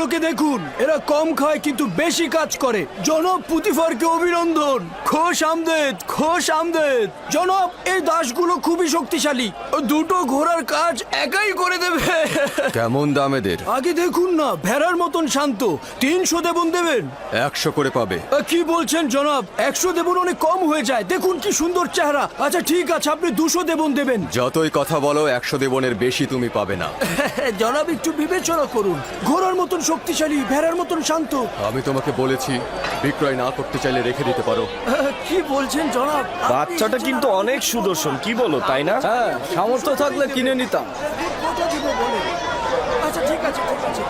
এগুলোকে দেখুন, এরা কম খায় কিন্তু বেশি কাজ করে। জনাব পুতিফারকে অভিনন্দন। খোশ আমদেদ, খোশ আমদেদ। জনাব, এই দাসগুলো খুবই শক্তিশালী, দুটো ঘোড়ার কাজ একাই করে দেবে। কেমন দাম এদের? আগে দেখুন না, ভেড়ার মতন শান্ত। 300 দেবন দেবেন? 100 করে পাবে। কি বলছেন জনাব? 100 দেবন অনেক কম হয়ে যায়। দেখুন কি সুন্দর চেহারা। আচ্ছা ঠিক আছে, আপনি 200 দেবন দেবেন। যতই কথা বলো, 100 দেবনের বেশি তুমি পাবে না। জনাব একটু বিবেচনা করুন। ঘোড়ার মতন শক্তিশালী, ভেড়ার মতন শান্ত। আমি তোমাকে বলেছি, বিক্রয় না করতে চাইলে রেখে দিতে পারো। কি বলছেন জনাব? বাচ্চাটা কিন্তু অনেক সুদর্শন, কি বলো, তাই না? হ্যাঁ, সামর্থ্য থাকলে কিনে নিতাম। কত দিব বলে? আচ্ছা ঠিক আছে, ঠিক আছে।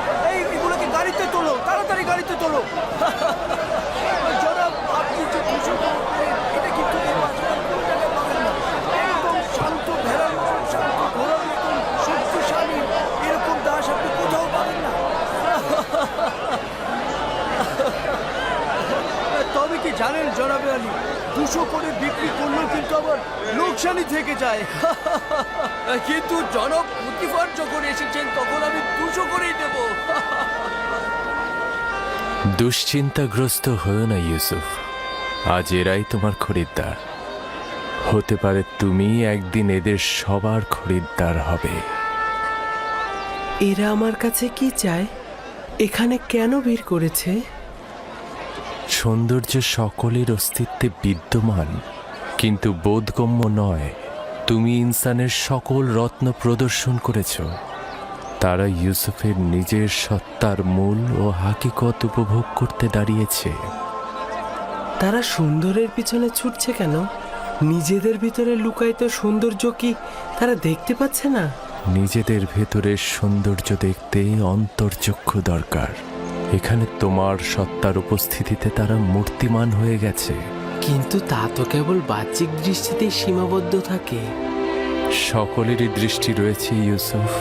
এগুলোকে গাড়িতে তোলো, তাড়াতাড়ি গাড়িতে তোলো। জনাব, আপনি যে খুশি করবেন, এটা কিন্তু এই বাচ্চাটার কোনো জায়গায় পাবেন না। একদম শান্ত, ভেড়ার মতন শান্ত, ঘোড়ার মতন শক্তিশালী, এরকম দাস আপনি কোথাও পাবেন না। তবে কি জানেন জনাবে আলী, 200 করে বিক্রি করলেও কিন্তু আবার লোকসানি থেকে যায়। কিন্তু জনাব পুতিফার যখন এসেছেন তখন আমি 200 করেই দেব। দুশ্চিন্তাগ্রস্ত হয়েও না ইউসুফ, আজ এরাই তোমার খরিদ্দার। হতে পারে তুমি একদিন এদের সবার খরিদ্দার হবে। এরা আমার কাছে কি চায়? এখানে কেন ভিড় করেছে? সৌন্দর্য সকলের অস্তিত্বে বিদ্যমান, কিন্তু বোধগম্য নয়। তুমি ইনসানের সকল রত্ন প্রদর্শন করেছ। তারা ইউসুফের নিজের সত্তার মূল ও হাকিকত উপভোগ করতে দাঁড়িয়েছে। তারা সুন্দরের পিছনে ছুটছে কেন? নিজেদের ভিতরে লুকায়িত সৌন্দর্য কি তারা দেখতে পাচ্ছে না? নিজেদের ভেতরের সৌন্দর্য দেখতে অন্তর্চক্ষু দরকার। এখানে তোমার সত্তার উপস্থিতিতে তারা মূর্তিমান হয়ে গেছে। কিন্তু তা তো কেবল বাহ্যিক দৃষ্টিতেই সীমাবদ্ধ থাকে। সকলেরই দৃষ্টি রয়েছে ইউসুফ,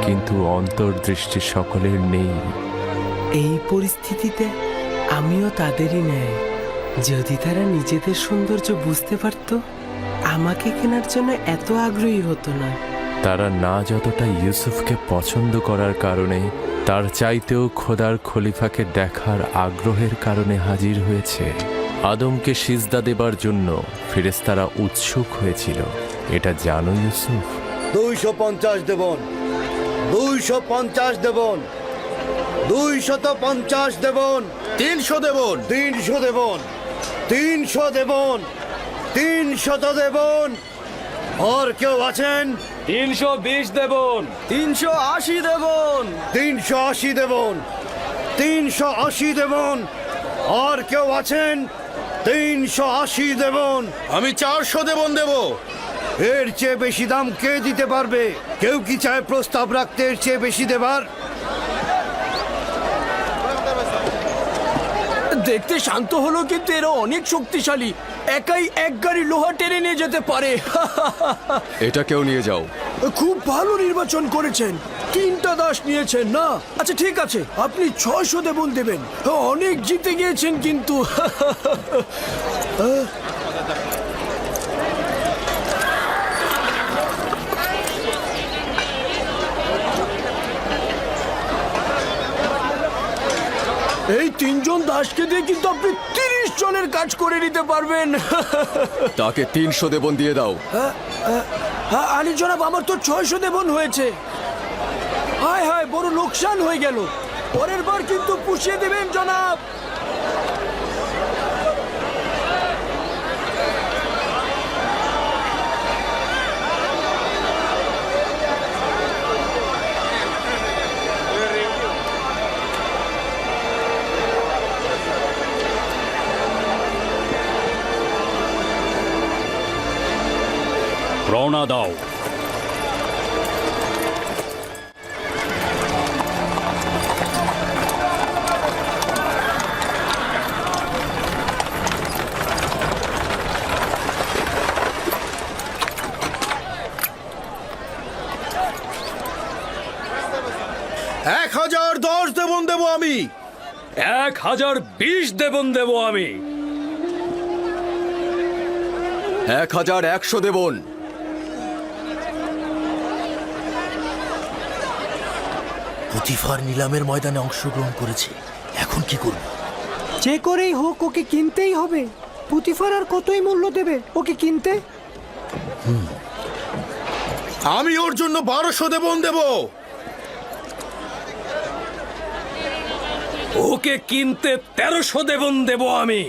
কিন্তু অন্তর্দৃষ্টি সকলের নেই। এই পরিস্থিতিতে আমিও তাদেরই ন্যায়। যদি তারা নিজেদের সৌন্দর্য বুঝতে পারত, আমাকে কেনার জন্য এত আগ্রহী হতো না। তারা না যতটা ইউসুফকে পছন্দ করার কারণে, তার চাইতেও খোদার খলিফাকে দেখার আগ্রহের কারণে হাজির হয়েছে। আদমকে সিজদা দেবার জন্য ফেরেশতারা উৎসুক হয়েছিল। এটা জানো ইউসুফ? 250 দেবন, 250 দেবন, 250 দেবন, 300 দেবন। 300 দেবন, 300 দেবন, 300 দেবন। আর কেউ আছেন? 320 দেবন। 380 দেবন। 380 দেবন, 380 দেবন। আর কেউ আছেন? 380 দেবন। আমি 400 দেবন দেব। এর চেয়ে বেশি দাম কে দিতে পারবে? কেউ কি চায় প্রস্তাব রাখতে এর চেয়ে বেশি দেবার? দেখতে শান্ত হলো, কিন্তু এরা অনেক শক্তিশালী। একাই এক গাড়ি লোহা টেনে নিয়ে যেতে পারে। এটা কেউ নিয়ে যাও। খুব ভালো নির্বাচন করেছেন। 3টা দাস নিয়েছেন না? আচ্ছা ঠিক আছে, আপনি 600 দেবন দেবেন। অনেক জিতে গিয়েছেন কিন্তু। এই 3 জন দাসকে দিয়ে কিন্তু আপনি 30 জনের কাজ করে নিতে পারবেন। তাকে 300 দেবন দিয়ে দাও। হ্যাঁ আলী জনাব, আমার তো 600 দেবন হয়েছে। হায় হায়, বড় লোকসান হয়ে গেল। পরের বার কিন্তু পুষিয়ে দেবেন জনাব। রওনা দাও। এক 1010 দেবন দেব আমি। 1020 দেবন দেব আমি। 1100 দেবন। পুতিফার নিলামের ময়দানে অংশগ্রহণ করেছে, এখন কি করব? যে করেই হোক ওকে কিনতেই হবে। পুতিফার আর কতই মূল্য দেবে ওকে কিনতে? আমি ওর জন্য 1200 দেবন দেব। ওকে কিনতে 1300 দেবন দেব আমি।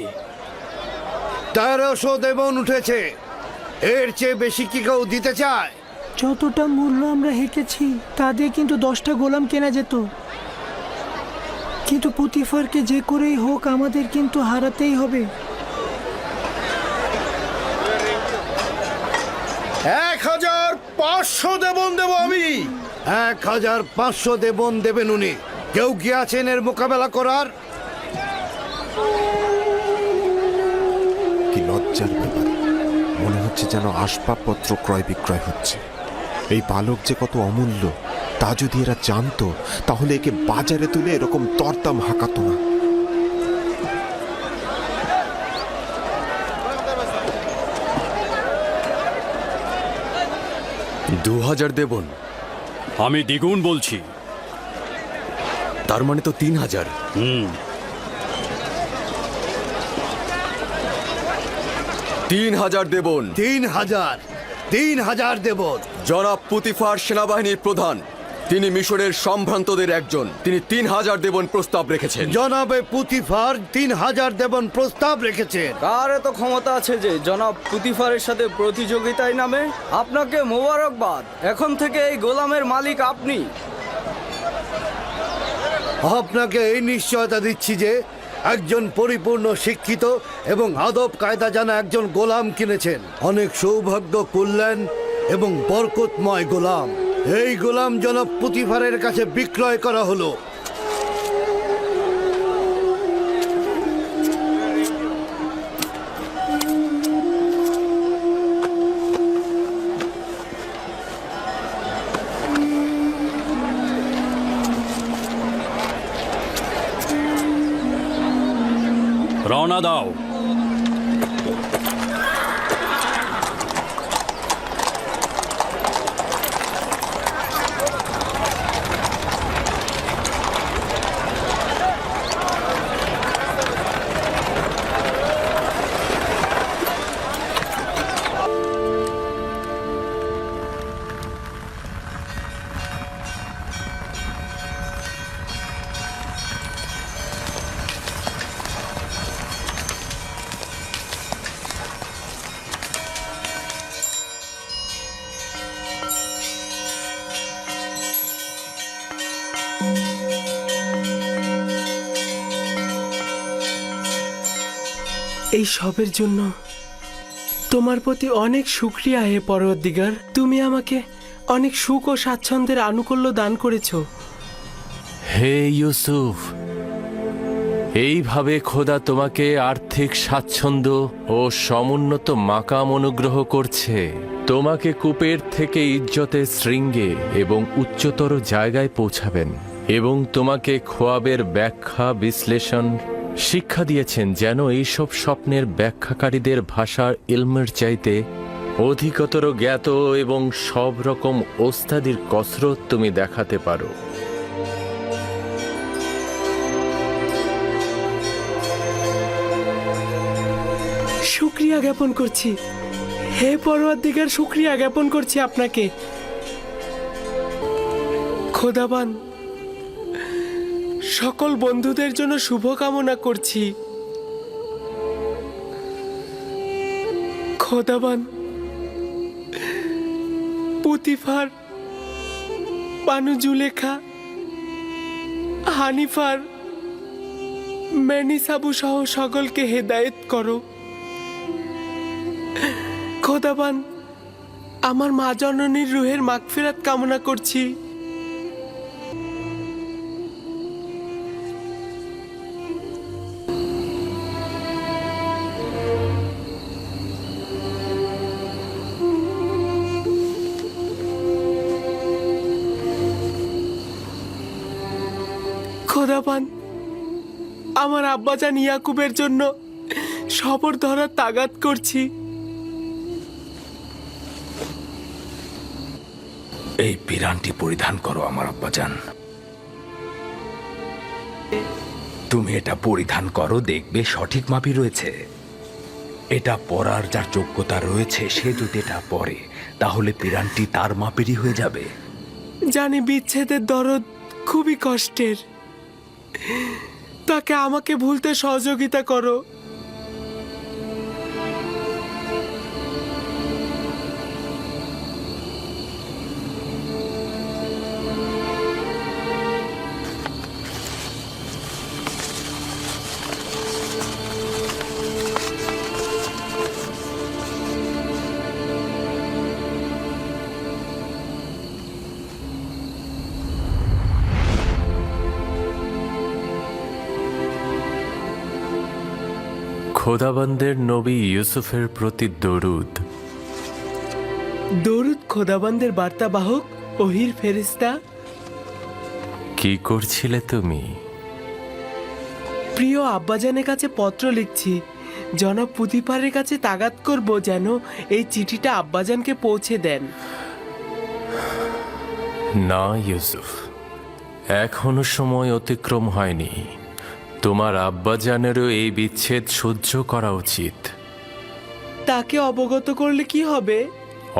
1300 দেবন উঠেছে। এর চেয়ে বেশি কি কেউ দিতে চায়? যতটা মূল্য আমরা হেঁকেছি তা দিয়ে কিন্তু 10টা গোলাম কেনা যেত। কিন্তু পুতিফারকে যে করেই হোক আমাদের কিন্তু হারাতেই হবে। 1500 দেবন দেব আমি। 1500 দেবন দেবেন উনি। কেউ কি আছেন এর মোকাবেলা করার? কি লজ্জার ব্যাপার, মনে হচ্ছে যেন আসবাবপত্র ক্রয় বিক্রয় হচ্ছে। এই বালক যে কত অমূল্য তা যদি এরা জানতো তাহলে একে বাজারে তুলে এরকম দরদাম হাঁকাতো না। দু 2000 দেবন। আমি দ্বিগুণ বলছি। তার মানে তো 3000। 3000 দেবন। 3000 দেবন। জনাব পুতিফার সেনাবাহিনীর প্রধান, তিনি মিশরের সম্ভ্রান্তদের একজন। তিনি 3000 দেবন প্রস্তাব রেখেছেন। জনাবে পুতিফার 3000 দেবন প্রস্তাব রেখেছেন। কার এত ক্ষমতা আছে যে জনাব পুতিফারের সাথে প্রতিযোগিতায় নামে? আপনাকে মোবারকবাদ, এখন থেকে এই গোলামের মালিক আপনি। আপনাকে এই নিশ্চয়তা দিচ্ছি যে একজন পরিপূর্ণ শিক্ষিত এবং আদব কায়দা জানা একজন গোলাম কিনেছেন। অনেক সৌভাগ্য, কল্যাণ এবং বরকতময় গোলাম। এই গোলাম জনাব পুতিফারের কাছে বিক্রয় করা হলো। রওনা দাও। এই সবের জন্য তোমার প্রতি অনেক শুকরিয়া হে পরওয়ারদিগার। তুমি আমাকে অনেক সুখ ও স্বাচ্ছন্দ্যের আনুকূল্য দান করেছো। হে ইউসুফ, এইভাবে খোদা তোমাকে আর্থিক স্বাচ্ছন্দ্য ও সমুন্নত মাকাম অনুগ্রহ করছে। তোমাকে কূপের থেকে ইজ্জতের শৃঙ্গে এবং উচ্চতর জায়গায় পৌঁছাবেন এবং তোমাকে খোয়াবের ব্যাখ্যা বিশ্লেষণ শিক্ষা দিয়েছেন, যেন এইসব স্বপ্নের ব্যাখ্যাকারীদের ভাষার ইলমের চাইতে অধিকতর জ্ঞাত এবং সব রকম ওস্তাদির কসরত তুমি দেখাতে পারো। শুকরিয়া জ্ঞাপন করছি হে পরওয়ারদিগার, শুকরিয়া জ্ঞাপন করছি আপনাকে। খোদাবান সকল বন্ধুদের জন্য শুভকামনা করছি। খোদাবান পুতিফার, বানু জুলেখা, হানিফার, ম্যানিসাবু সহ সকলকে হেদায়েত করো। খোদাবান আমার মা জননীর রুহের মাগফিরাত কামনা করছি। খোদাবান আমার আব্বাজান ইয়াকুবের জন্য সবর ধরার তাগাদ করছি। এই পিরানটি পরিধান করো আমার আব্বাজান। তুমি এটা পরিধান করো, দেখবে সঠিক মাপই রয়েছে। এটা পরার যার যোগ্যতা রয়েছে সে যদি এটা পরে তাহলে পিরানটি তার মাপেরই হয়ে যাবে। জানি বিচ্ছেদের দরদ খুবই কষ্টের, তাকে আমাকে ভুলতে সহযোগিতা করো। খোদাবন্দের নবী ইউসুফের প্রতি দরুদ। দরুদ খোদাবন্দের বার্তাবাহক ওহির ফেরেশতা। কি করছিলে তুমি? প্রিয় আব্বাজানের কাছে পত্র লিখছি। জনাব পুতিফারের কাছে তাগাদ করব যেন এই চিঠিটা আব্বাজানকে পৌঁছে দেন। না ইউসুফ, এখনো সময় অতিক্রম হয়নি। তোমার আব্বাজানেরও এই বিচ্ছেদ সহ্য করা উচিত। তাকে অবগত করলে কি হবে?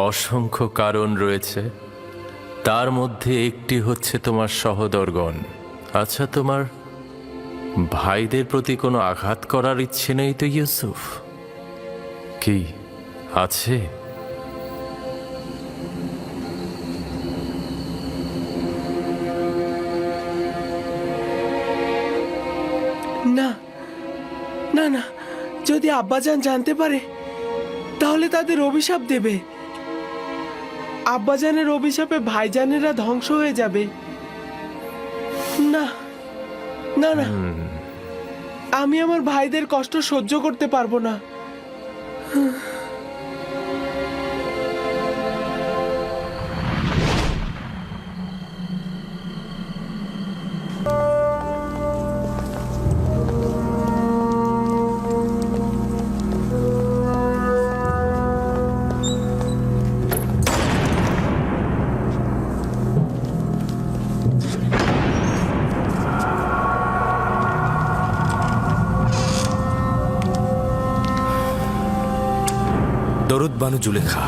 অসংখ্য কারণ রয়েছে, তার মধ্যে একটি হচ্ছে তোমার সহোদরগণ। আচ্ছা, তোমার ভাইদের প্রতি কোনো আঘাত করার ইচ্ছে নেই তো ইউসুফ? কি আছে? না না না, যদি আব্বাজান জানতে পারে তাহলে তাদের অভিশাপ দেবে। আব্বাজানের অভিশাপে ভাইজানেরা ধ্বংস হয়ে যাবে। না না না, আমি আমার ভাইদের কষ্ট সহ্য করতে পারবো না। দরুদ বানু জুলেখা।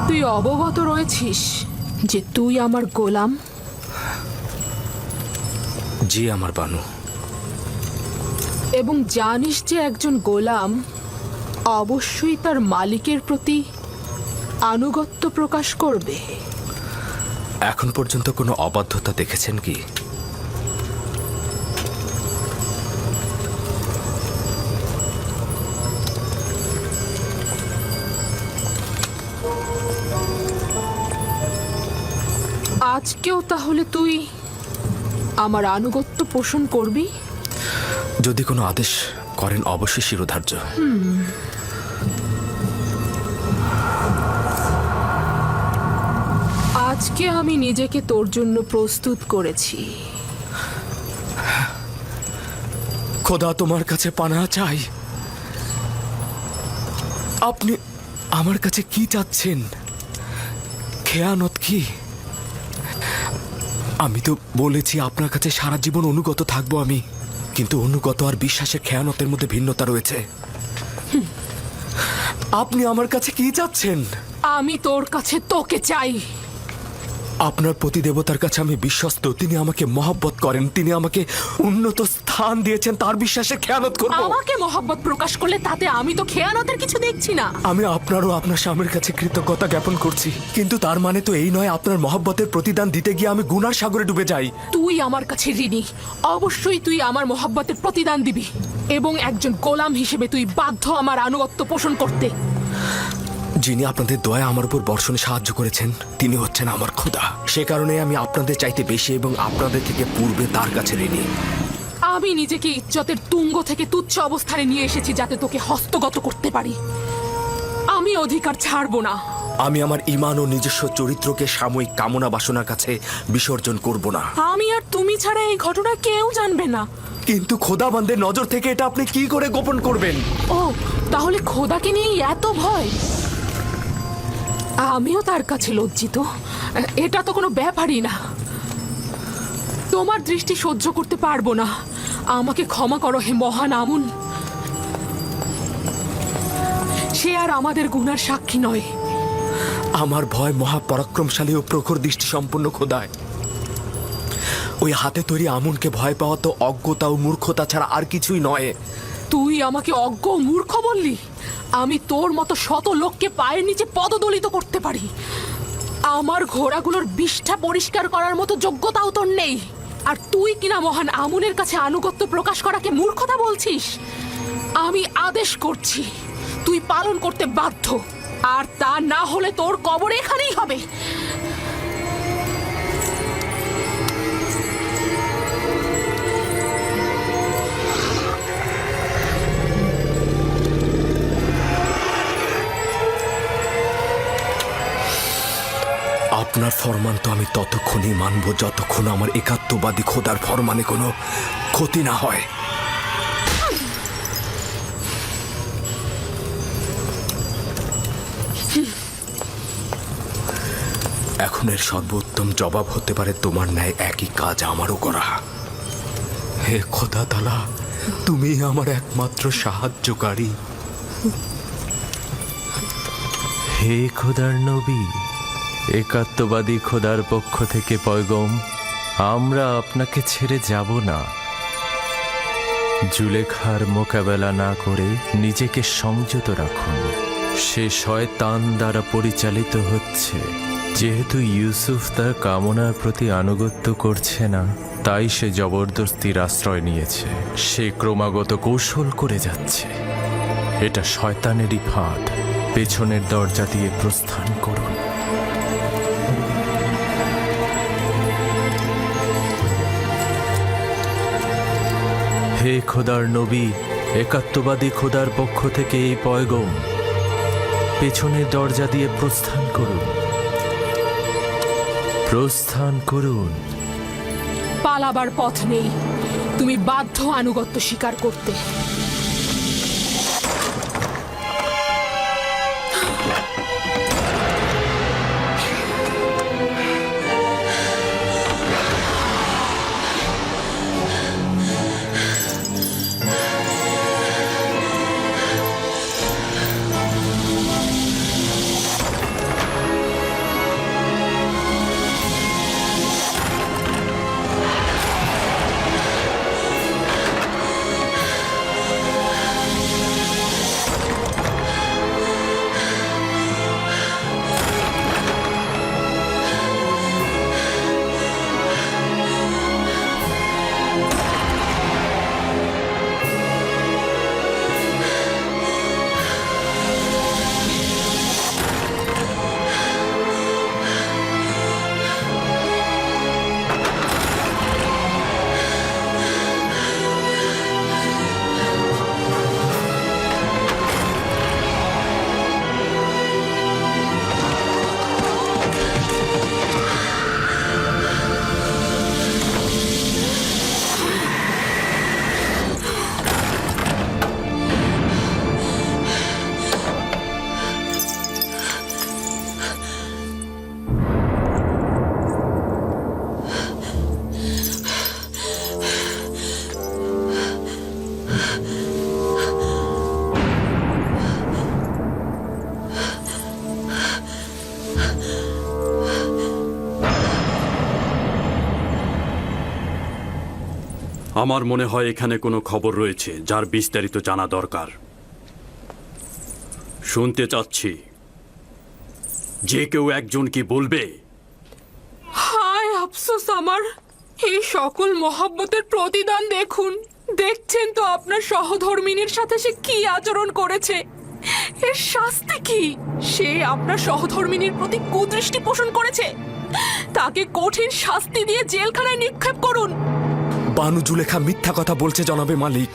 তুই অবগত রয়েছিস যে তুই আমার গোলাম? জি আমার বানু। এবং জানিস যে একজন গোলাম অবশ্যই তার মালিকের প্রতি আনুগত্য প্রকাশ করবে। এখন পর্যন্ত কোনো অবাধ্যতা দেখেছেন কি? আজকেও তাহলে তুই আমার আনুগত্য পোষণ করবি? যদি কোনো আদেশ করেন অবশ্যই শিরোধার্য। আজকে আমি নিজেকে তোর জন্য প্রস্তুত করেছি। খোদা তোমার কাছে পানা চাই। আপনি আমার কাছে কি চাচ্ছেন? খেয়ানত কি? আমি তো বলেছি আপনার কাছে সারা জীবন অনুগত থাকবো আমি, কিন্তু অনুগত আর বিশ্বাসের খেয়ানতের মধ্যে ভিন্নতা রয়েছে। আপনি আমার কাছে কি চাচ্ছেন? আমি তোর কাছে তোকে চাই। আপনার প্রতি দেবতার কাছে আমি বিশ্বস্ত। তিনি আমাকে মহব্বত করেন, তিনি আমাকে উন্নত স্থান দিয়েছেন। তার বিশ্বাসের খেয়ানত করব? আমাকে মহব্বত প্রকাশ করলে তাতে আমি তো খেয়ানতের কিছু দেখছি না। আমি আপনারও আপনার স্বামীর কাছে কৃতজ্ঞতা জ্ঞাপন করছি, কিন্তু তার মানে তো এই নয় আপনার মহব্বতের প্রতিদান দিতে গিয়ে আমি গুনার সাগরে ডুবে যাই। তুই আমার কাছে ঋণী, অবশ্যই তুই আমার মহব্বতের প্রতিদান দিবি, এবং একজন গোলাম হিসেবে তুই বাধ্য আমার আনুগত্য পোষণ করতে। যিনি আপনাদের দয়া আমার উপর বর্ষণে সাহায্য করেছেন তিনি হচ্ছেন আমার খোদা। সে কারণে আমি আপনাদের চাইতে বেশি এবং আপনাদের থেকে পূর্বে তার কাছে ঋণী। আমি নিজেকে ইজ্জতের তুঙ্গ থেকে তুচ্ছ অবস্থানে নিয়ে এসেছি যাতে তোকে হস্তগত করতে পারি। আমি অধিকার ছাড়বো না। আমি আমার ঈমান ও নিজস্ব চরিত্রকে সাময়িক কামনা বাসনার কাছে বিসর্জন করব না। আমি আর তুমি ছাড়া এই ঘটনা কেউ জানবে না। কিন্তু খোদাবন্দের নজর থেকে এটা আপনি কি করে গোপন করবেন? ও, তাহলে খোদাকে নিয়ে এত ভয়? আমিও তার কাছে লজ্জিত। এটা তো কোনো ব্যাপারই না। তোমার দৃষ্টি সহ্য করতে পারবো না। আমাকে ক্ষমা করো হে মহান আমুন। সে আর আমাদের গুনার সাক্ষী নয়। আমার ভয় মহাপরাক্রমশালী ও প্রখর দৃষ্টি সম্পন্ন খোদায়। ওই হাতে তৈরি আমুনকে ভয় পাওয়া তো অজ্ঞতা ও মূর্খতা ছাড়া আর কিছুই নয়। তুই আমাকে অজ্ঞ ও মূর্খ বললি? আমি তোর মতো শত লোককে পায়ের নিচে পদদলিত করতে পারি। আমার ঘোড়াগুলোর বিষ্ঠা পরিষ্কার করার মতো যোগ্যতাও তোর নেই। আর তুই কিনা মহান আমুনের কাছে আনুগত্য প্রকাশ করাকে মূর্খতা বলছিস? আমি আদেশ করছি, তুই পালন করতে বাধ্য। আর তা না হলে তোর কবর এখানেই হবে। আপনার ফরমান তো আমি ততক্ষণই মানব যতক্ষণ আমার একাত্মবাদী খোদার ফরমানে কোনো ক্ষতি না হয়। এখন এর সর্বোত্তম জবাব হতে পারে তোমার ন্যায় একই কাজ আমারও করা। হে খোদা তাআলা, তুমি আমার একমাত্র সাহায্যকারী। হে খোদার নবী, একাত্মবাদী খোদার পক্ষ থেকে পয়গম, আমরা আপনাকে ছেড়ে যাব না। জুলেখার মোকাবেলা না করে নিজেকে সংযত রাখুন। সে শয়তান দ্বারা পরিচালিত হচ্ছে। যেহেতু ইউসুফ তার কামনার প্রতি আনুগত্য করছে না, তাই সে জবরদস্তির আশ্রয় নিয়েছে। সে ক্রমাগত কৌশল করে যাচ্ছে। এটা শয়তানেরই ফাঁদ। পেছনের দরজা দিয়ে প্রস্থান করুন। হে খোদার নবী, একাত্মবাদী খোদার পক্ষ থেকে এই পয়গম, পেছনের দরজা দিয়ে প্রস্থান করুন। প্রস্থান করুন। পালাবার পথ নেই। তুমি বাধ্য আনুগত্য স্বীকার করতে। আমার মনে হয় এখানে কোনো খবর রয়েছে যার বিস্তারিত জানা দরকার। শুনতে চাচ্ছি, যে কেউ একজন কি বলবে? হায় আফসোস আমার। এই সকল মহব্বতের প্রতিদান দেখুন। দেখছেন তো আপনার সহধর্মিনীর সাথে সে কি আচরণ করেছে। এর শাস্তি কি? সে আপনার সহধর্মিনীর প্রতি কুদৃষ্টি পোষণ করেছে। তাকে কঠিন শাস্তি দিয়ে জেলখানায় নিক্ষেপ করুন। বানু জুলেখা মিথ্যা কথা বলছে জনাবে মালিক।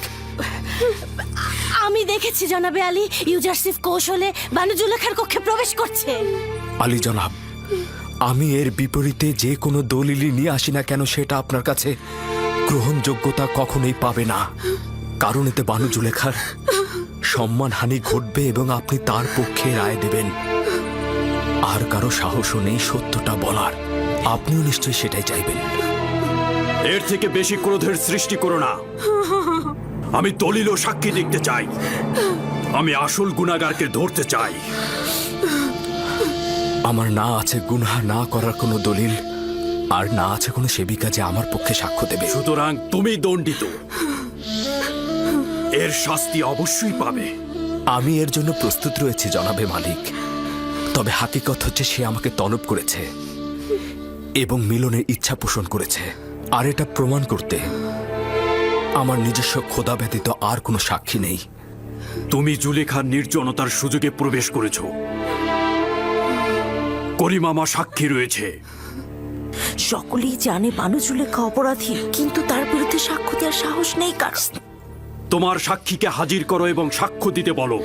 আমি দেখেছি জনাবে আলী, ইউজারসিফ কৌশলে বানু জুলেখার কক্ষে প্রবেশ করছে। আলী জনাব, আমি এর বিপরীতে যে কোনো দলিলই নিয়ে আসি না কেন সেটা আপনার কাছে গ্রহণযোগ্যতা কখনোই পাবে না, কারণ এতে বানু জুলেখার সম্মানহানি ঘটবে এবং আপনি তার পক্ষে রায় দেবেন। আর কারো সাহসও নেই সত্যটা বলার। আপনিও নিশ্চয়ই সেটাই চাইবেন। এর থেকে বেশি ক্রোধের সৃষ্টি করো না। আমি দলিল ও সাক্ষী দেখতে চাই। আমি আসল গুনাহগারকে ধরতে চাই। আমার না আছে গুনাহ না করার কোনো দলিল, আর না আছে কোনো সেবিকা যে আমার পক্ষে সাক্ষ্য দেবে। সুতরাং তুমি দণ্ডিত। এর শাস্তি অবশ্যই পাবে। আমি এর জন্য প্রস্তুত রয়েছি জনাবে মালিক। তবে হাকিকত হচ্ছে সে আমাকে তলব করেছে এবং মিলনের ইচ্ছা পোষণ করেছে। আর এটা প্রমাণ করতে আমার নিজস্ব খোদা ব্যতীত আর কোনো সাক্ষী নেই। তুমি জুলেখার নির্জনতার সুযোগে প্রবেশ করেছ। করিমামা সাক্ষী রয়েছে। সকলেই জানে বানু জুলেখা অপরাধী, কিন্তু তার বিরুদ্ধে সাক্ষ্য দেওয়ার সাহস নেই কার। তোমার সাক্ষীকে হাজির করো এবং সাক্ষ্য দিতে বলো।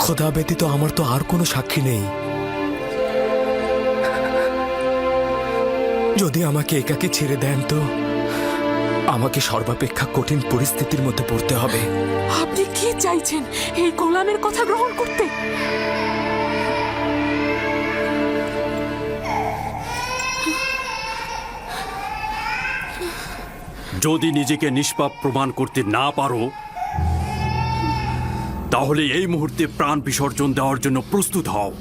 খোদা ব্যতীত আমার তো আর কোনো সাক্ষী নেই। যদি আমাকে একাকী ছেড়ে দেন তো আমাকে সর্বাপেক্ষা কঠিন পরিস্থিতির মধ্যে পড়তে হবে। আপনি কি চাইছেন? এই গোলামের কথা গ্রহণ করতে? যদি নিজেকে নিষ্পাপ প্রমাণ করতে না পারো তাহলে এই মুহূর্তে প্রাণ বিসর্জন দেওয়ার জন্য প্রস্তুত হও।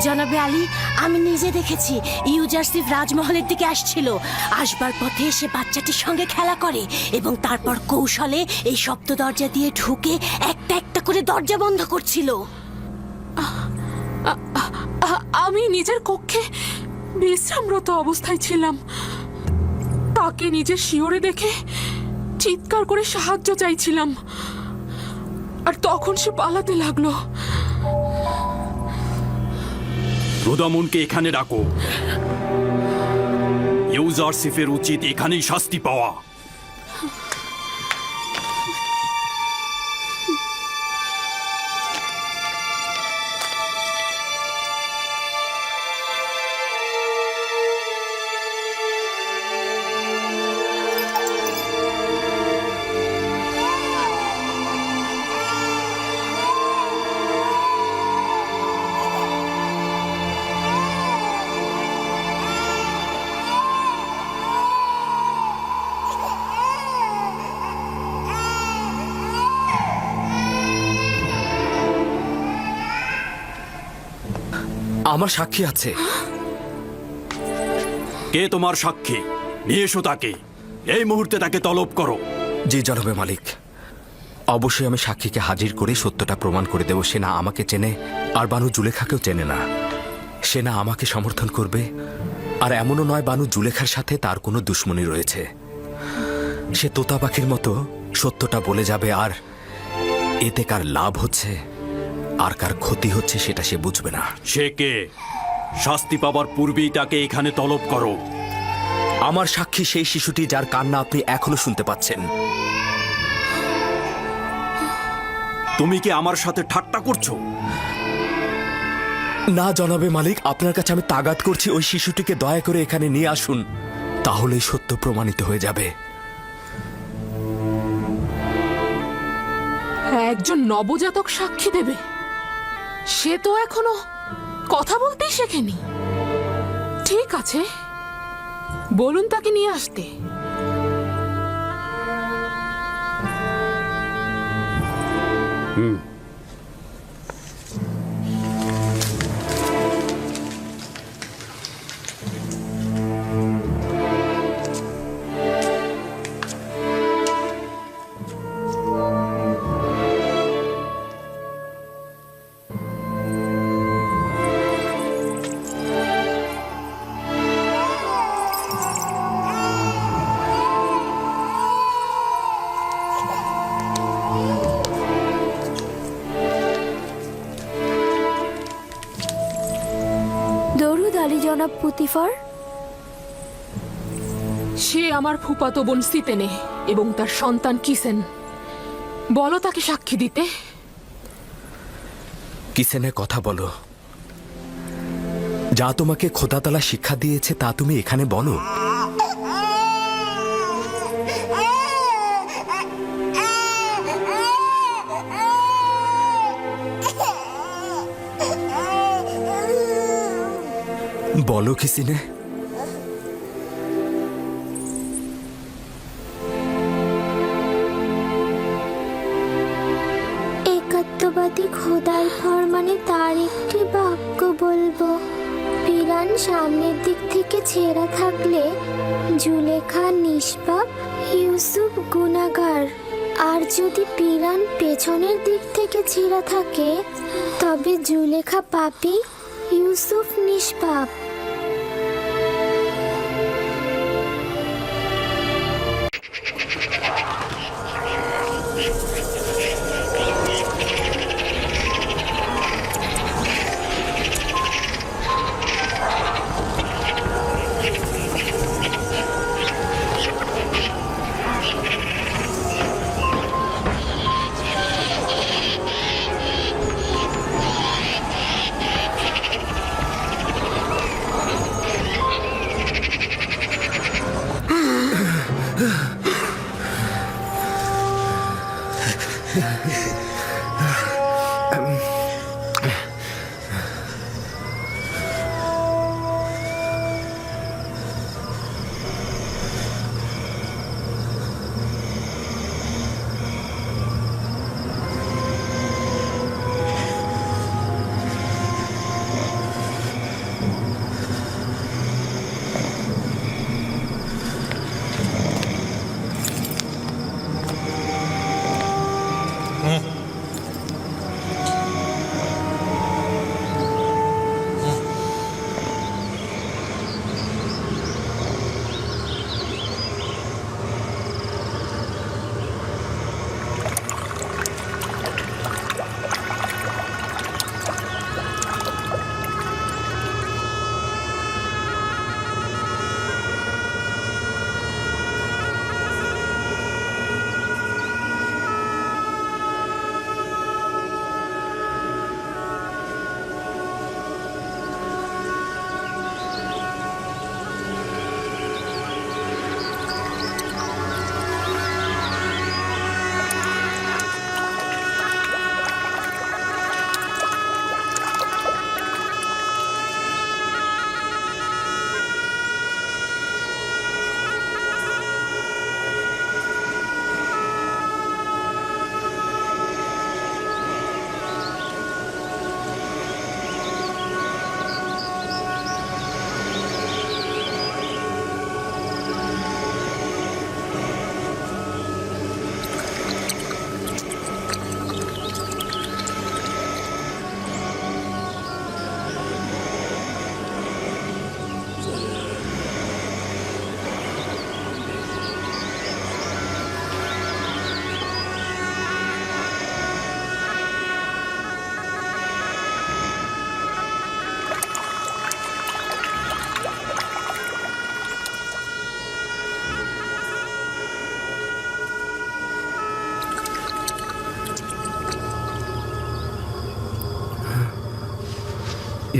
জনাবে আলী, আমি নিজে দেখেছি ইউজারসিফ রাজমহলের দিকে আসছিল। আসবার পথে সে বাচ্চাটির সঙ্গে খেলা করে এবং তারপর কৌশলে এই সপ্ত দরজা দিয়ে ঢুকে একটা একটা করে দরজা বন্ধ করছিল। আমি নিজের কক্ষে বিশ্রামরত অবস্থায় ছিলাম। তাকে নিজের শিয়রে দেখে চিৎকার করে সাহায্য চাইছিলাম, আর তখন সে পালাতে লাগলো। রুদামুনকে এখানে ডাকো। ইউজারসিফের উচিত এখানেই শাস্তি পাওয়া। আমার সাক্ষী আছে। কে তোমার সাক্ষী? নিয়ে এসো তাকে। এই মুহূর্তে তাকে তলব করো। জি জনাবে মালিক, অবশ্যই আমি সাক্ষীকে হাজির করে সত্যটা প্রমাণ করে দেব। সে না আমাকে চেনে, আর বানু জুলেখাকেও চেনে না। সে না আমাকে সমর্থন করবে, আর এমনও নয় বানু জুলেখার সাথে তার কোনো দুশ্মনী রয়েছে। সে তোতা পাখির মতো সত্যটা বলে যাবে, আর এতে কার লাভ হচ্ছে আর কার ক্ষতি হচ্ছে সেটা সে বুঝবে না। সে কে? শাস্তি পাবার পূর্বেই তাকে এখানে তলব করো। আমার সাক্ষী সেই শিশুটি যার কান্না আপনি এখনো শুনতে পাচ্ছেন। তুমি কি আমার সাথে ঠাট্টা করছো? না জনাবে মালিক, আপনার কাছে আমি তাগাদ করছি ওই শিশুটিকে দয়া করে এখানে নিয়ে আসুন, তাহলেই সত্য প্রমাণিত হয়ে যাবে। একজন নবজাতক সাক্ষী দেবে? সে তো এখনো কথা বলতেই শেখেনি। ঠিক আছে, বলুন তাকে নিয়ে আসতে। জনাব পুতিফার? সে আমার ফুফাতো বোন সিতেনে এবং তার সন্তান কিসেন। বলো তাকে সাক্ষী দিতে। কিসেনের কথা বলো। যা তোমাকে খোদাতালা শিক্ষা দিয়েছে তা তুমি এখানে বলো। বলো কিসিনে। একাত্মবাদী খোদার ফরমানে তার একটি বাক্য বলবো। পিরান সামনের দিক থেকে ছেঁড়া থাকলে জুলেখা নিষ্পাপ, ইউসুফ গুনাহগার। আর যদি পিরান পেছনের দিক থেকে ছেঁড়া থাকে তবে জুলেখা পাপী, ইউসুফ নিষ্পাপ।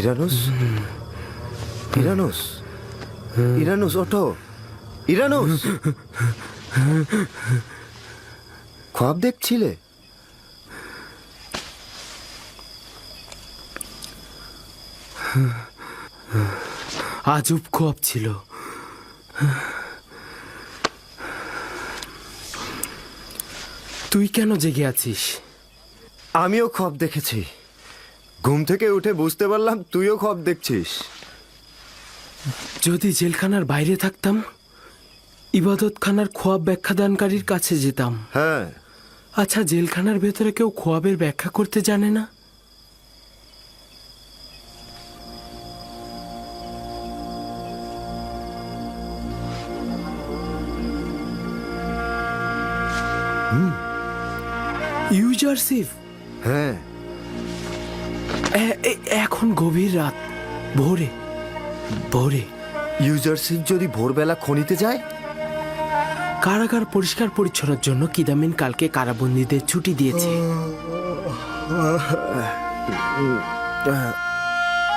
ইরানুস, ইরানুস, ইরানুস ওঠো, ইরানুস। খ্বাব দেখছিলে? আজব খোয়াব ছিল। তুই কেন জেগে আছিস? আমিও খ্বাব দেখেছি। ঘুম থেকে উঠে বুঝতে পারলাম তুইও খ্বাব দেখছিস। যদি জেলখানার বাইরে থাকতাম, ইবাদতখানার খোয়াব ব্যাখ্যাদানকারীর কাছে যেতাম। হ্যাঁ। আচ্ছা, জেলখানার ভেতরে কেউ খোয়াবের ব্যাখ্যা করতে জানে না? ইউজারসিফ। হ্যাঁ। এখন গভীর রাত, ভোরে ভোরে ইউজারশিপ যদি ভোরবেলা খনিতে যায়? কারাগার পরিষ্কার পরিচ্ছন্নের জন্য কিদামিন কালকে কারাবন্দীদের ছুটি দিয়েছে।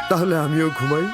তাহলে আমিও ঘুমাই।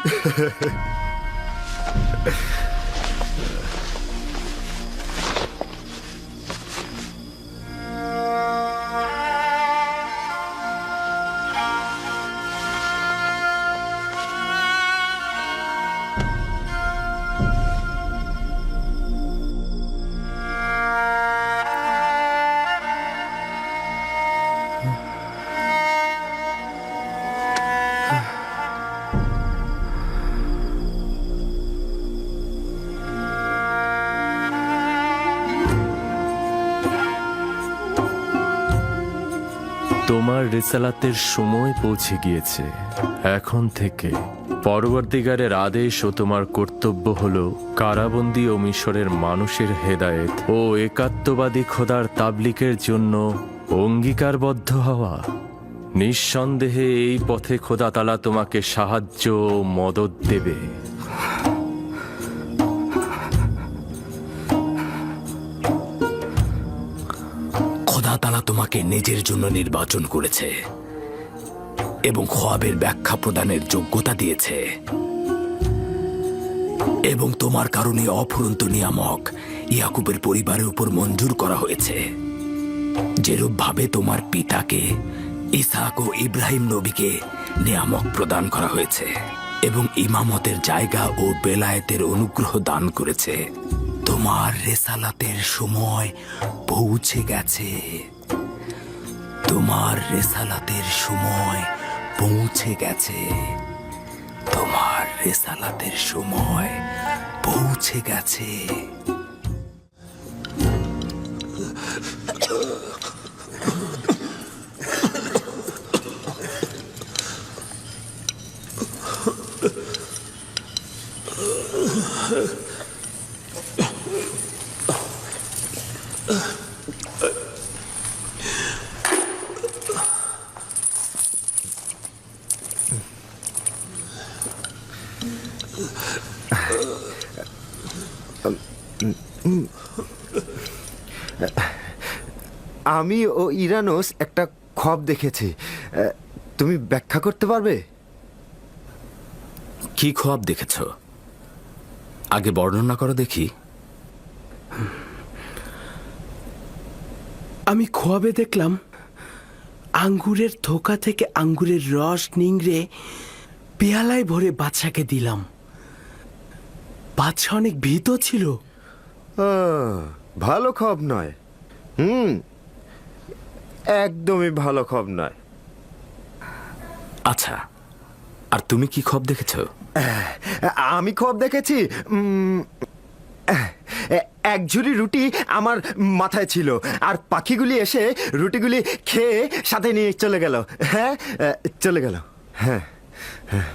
তোমার রিসালাতের সময় পৌঁছে গিয়েছে। এখন থেকে পরবর্তীকারের আদেশ ও তোমার কর্তব্য হলো কারাবন্দী ও মিশরের মানুষের হেদায়েত ও একাত্মবাদী খোদার তাবলিকের জন্য অঙ্গীকারবদ্ধ হওয়া। নিঃসন্দেহে এই পথে খোদা তাআলা তোমাকে সাহায্য ও মদত দেবে। খোদা তাআলা তোমাকে নিজের জন্য নির্বাচন করেছে এবং খোয়াবের ব্যাখ্যা প্রদানের যোগ্যতা দিয়েছে, এবং তোমার কারণে অফুরন্ত নিয়ামক ইয়াকুবের পরিবারের উপর মঞ্জুর করা হয়েছে, যেরূপ ভাবে তোমার পিতাকে ইসহাক ও ইব্রাহিম নবীকে নিয়ামক প্রদান করা হয়েছে এবং ইমামতের জায়গা ও বেলায়েতের অনুগ্রহ দান করেছে। তোমার রেসালাতের সময় পৌঁছে গেছে। তোমার রেসালাতের সময় পৌঁছে গেছে। তোমার রেসালাতের সময় পৌঁছে গেছে। আমি ও ইরানোস একটা খব দেখেছি, তুমি ব্যাখ্যা করতে পারবে? কি খোয়াব দেখেছ? আগে বর্ণনা করো দেখি। আমি খোয়াবে দেখলাম আঙ্গুরের থোকা থেকে আঙ্গুরের রস নিংড়ে পেয়ালায় ভরে বাদশাকে দিলাম। বাদশা অনেক ভীত ছিল। ভালো খব নয়। একদমই ভালো খব নয়। আচ্ছা, আর তুমি কি খোয়াব দেখেছ? আমি খব দেখেছি, এক ঝুড়ি রুটি আমার মাথায় ছিল, আর পাখিগুলি এসে রুটিগুলি খেয়ে সাথে নিয়ে চলে গেল। হ্যাঁ, চলে গেল। হ্যাঁ, হ্যাঁ।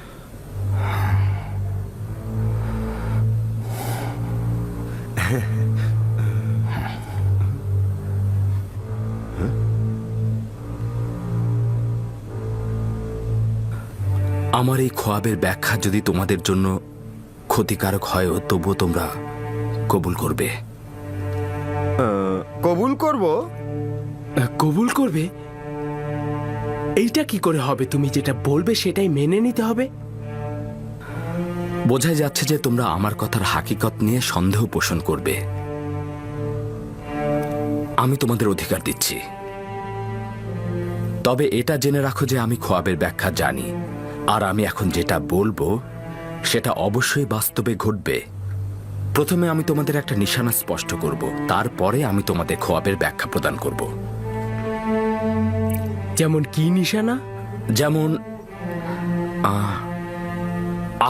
আমার এই খোয়াবের ব্যাখ্যা যদি তোমাদের জন্য ক্ষতিকারক হয়, তবুও তোমরা কবুল করবে? কবুল করব। কবুল করবে? এইটা কি করে হবে? তুমি যেটা বলবে সেটাই মেনে নিতে হবে। বোঝাই যাচ্ছে যে তোমরা আমার কথার হাকিকত নিয়ে সন্দেহ পোষণ করবে। আমি তোমাদের অধিকার দিচ্ছি, তবে এটা জেনে রাখো যে আমি খোয়াবের ব্যাখ্যা জানি, আর আমি এখন যেটা বলবো সেটা অবশ্যই বাস্তবে ঘটবে। প্রথমে আমি তোমাদের একটা নিশানা স্পষ্ট করব, তারপরে আমি তোমাদের খোয়াবের ব্যাখ্যা প্রদান করব। যেমন কি নিশানা? যেমন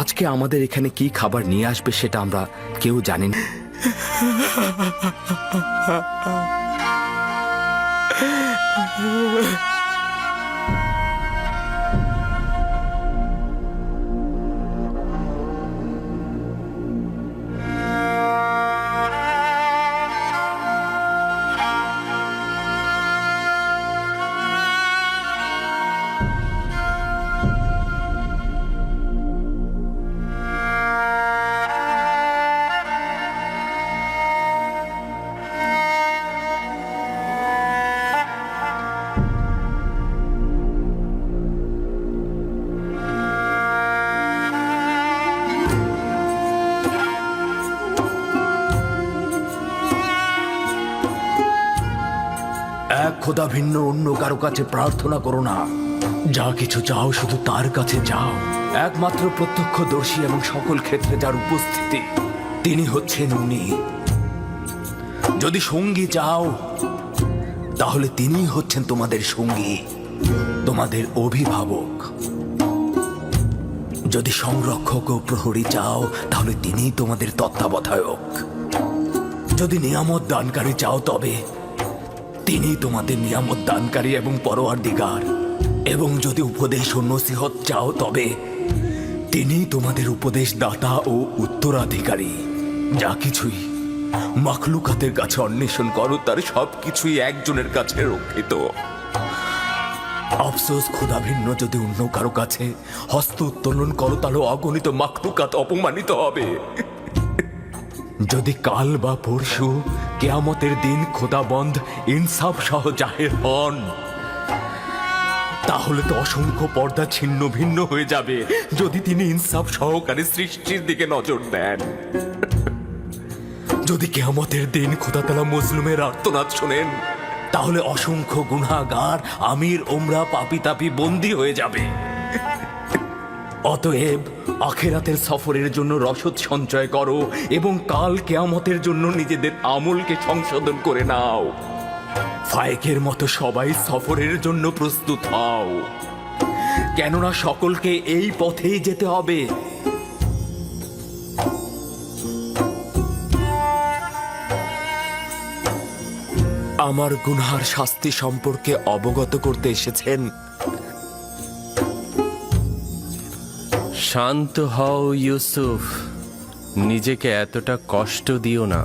আজকে আমাদের এখানে কি খাবার নিয়ে আসবে সেটা আমরা কেউ জানি না। খোদা ভিন্ন অন্য কারো কাছে প্রার্থনা করো না। যা কিছু চাও শুধু তার কাছে যাও। একমাত্র প্রত্যক্ষদর্শী এবং সকল ক্ষেত্রে যার উপস্থিতি, তিনি হচ্ছেন উনি। যদি সঙ্গী চাও তাহলে তিনি হচ্ছেন তোমাদের সঙ্গী, তোমাদের অভিভাবক। যদি সংরক্ষক ও প্রহরী চাও তাহলে তিনি তোমাদের তত্ত্বাবধায়ক। যদি নিয়ামত দানকারী চাও তবে তিনি তোমাদের নিয়ামত দানকারী এবং পরওয়ারদিগার। এবং যদি উপদেশ ও নসিহত চাও তবে তিনি তোমাদের উপদেশ দাতা ও উত্তরাধিকারী। যা কিছুই মাখলুকাতের কাছে অন্বেষণ করো তার সবকিছুই একজনের কাছে রক্ষিত। আফসোস, খোদা ভিন্ন যদি অন্য কারো কাছে হস্ত উত্তোলন করো তাহলে অগণিত মাখলুকাত অপমানিত হবে। যদি কাল বা পরশু কিয়ামতের দিন খোদাবন্ধ ইনসাফ সহ জাহের হন তাহলে তো অসংখ্য পর্দা ছিন্ন ভিন্ন হয়ে যাবে। যদি তিনি ইনসাফ সহকারে সৃষ্টির দিকে নজর দেন, যদি কিয়ামতের দিন খোদা তাআলা মজলুমের আর্তনাদ শোনেন তাহলে অসংখ্য গুনাহগার আমির ওমরা পাপী তাপী বন্দী হয়ে যাবে। অতএব আখিরাতের সফরের জন্য রসদ সঞ্চয় করো এবং কাল কিয়ামতের জন্য নিজেদের আমলকে সংশোধন করে নাও। ফায়েকের মতো সবাই সফরের জন্য প্রস্তুত হও, কেননা সকলকে এই পথেই যেতে হবে। আমার গুনহার শাস্তি সম্পর্কে অবগত করতে এসেছেন। শান্ত হও ইউসুফ, নিজেকে এতটা কষ্ট দিও না।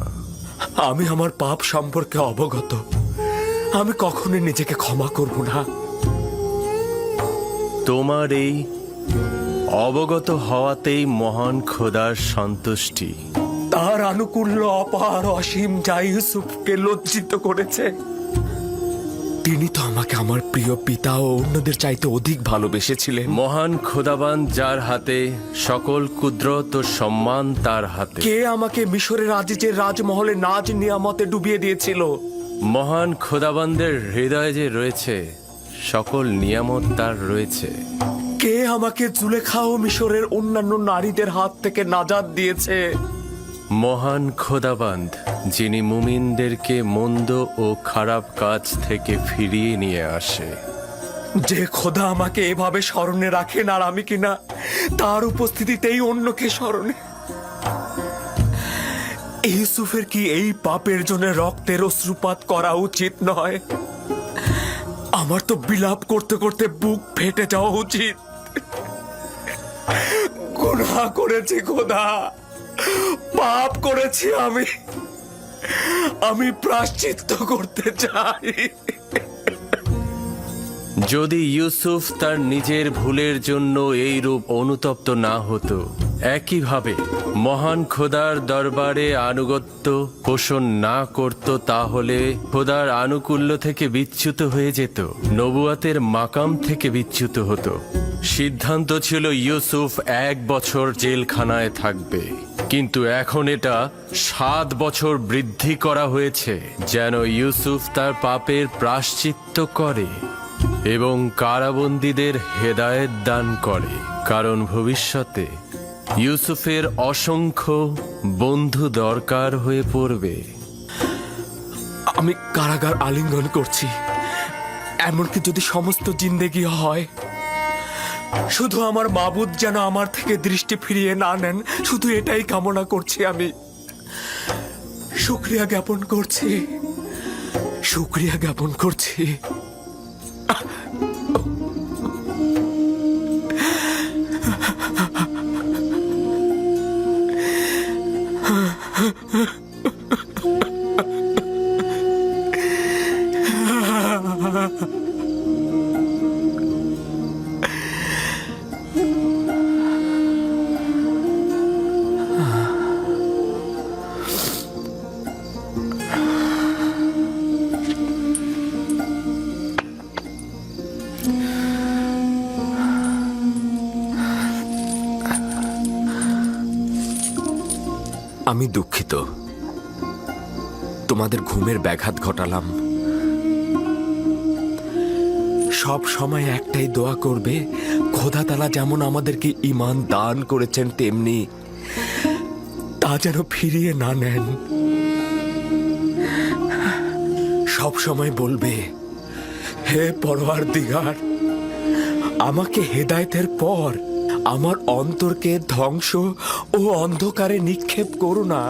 আমি আমার পাপ সম্পর্কে অবগত, আমি কখনোই নিজেকে ক্ষমা করব না। তোমার এই অবগত হওয়াতেই মহান খোদার সন্তুষ্টি। তার আনুকূল্য অপার অসীম যা ইউসুফকে লজ্জিত করেছে। তিনি তো আমাকে আমার প্রিয় পিতা ও অন্যদের চাইতে অধিক ভালোবেসেছিলেন। মহান খোদাবান যার হাতে, সকল কুদরত ও সম্মান তার হাতে। কে আমাকে মিশরের আজিজের রাজমহলে নাজ নিয়ামতে ডুবিয়ে দিয়েছিল? মহান খোদাবানদের হৃদয়ে যে রয়েছে সকল নিয়ামত তার রয়েছে। কে আমাকে জুলেখা ও মিশরের অন্যান্য নারীদের হাত থেকে নাজাত দিয়েছে? মহান খোদাবান্দ, যিনি মুমিনদেরকে মন্দ ও খারাপ কাজ থেকে ফিরিয়ে নিয়ে আসে। যে খোদা আমাকে এভাবে স্মরণে রাখেন আর আমি কিনা তার উপস্থিতিতেই অন্যকে স্মরণে। ইউসুফের কি এই পাপের জন্য রক্তের অশ্রুপাত করা উচিত নয়? আমার তো বিলাপ করতে করতে বুক ফেটে যাওয়া উচিত। গুনাহ করেছি খোদা, পাপ করেছি আমি প্রায়শ্চিত্ত করতে চাই। যদি ইউসুফ তার নিজের ভুলের জন্য এই রূপ অনুতপ্ত না হতো, একইভাবে মহান খোদার দরবারে আনুগত্য পোষণ না করত, তাহলে খোদার আনুকূল্য থেকে বিচ্যুত হয়ে যেত, নবুয়াতের মাকাম থেকে বিচ্যুত হতো। সিদ্ধান্ত ছিল ইউসুফ 1 বছর জেলখানায় থাকবে, কিন্তু এখন এটা 7 বছর বৃদ্ধি করা হয়েছে যেন ইউসুফ তার পাপের প্রায়শ্চিত্ত করে এবং কারাবন্দীদের হেদায়েত দান করে, কারণ ভবিষ্যতে ইউসুফের অসংখ্য বন্ধু দরকার হয়ে পড়বে। আমি কারাগার আলিঙ্গন করছি, এমনকি যদি সমস্ত জিন্দেগি হয়। শুধু আমার মাবুদ যেন আমার থেকে দৃষ্টি ফিরিয়ে না নেন, শুধু এটাই কামনা করছি। আমি শুকরিয়া জ্ঞাপন করছি, শুকরিয়া জ্ঞাপন করছি। আমি দুঃখিত, তোমাদের ঘুমের ব্যাঘাত ঘটালাম। সব সময় একটাই দোয়া করবে, খোদা তাআলা যেমন আমাদেরকে ঈমান দান করেছেন তেমনি তা যেন ফিরিয়ে না নেন। সব সময় বলবে, হে পরওয়ারদিগার, আমাকে হেদায়েতের পর আমার অন্তরকে ধ্বংস ও অন্ধকারে নিক্ষেপ করো না।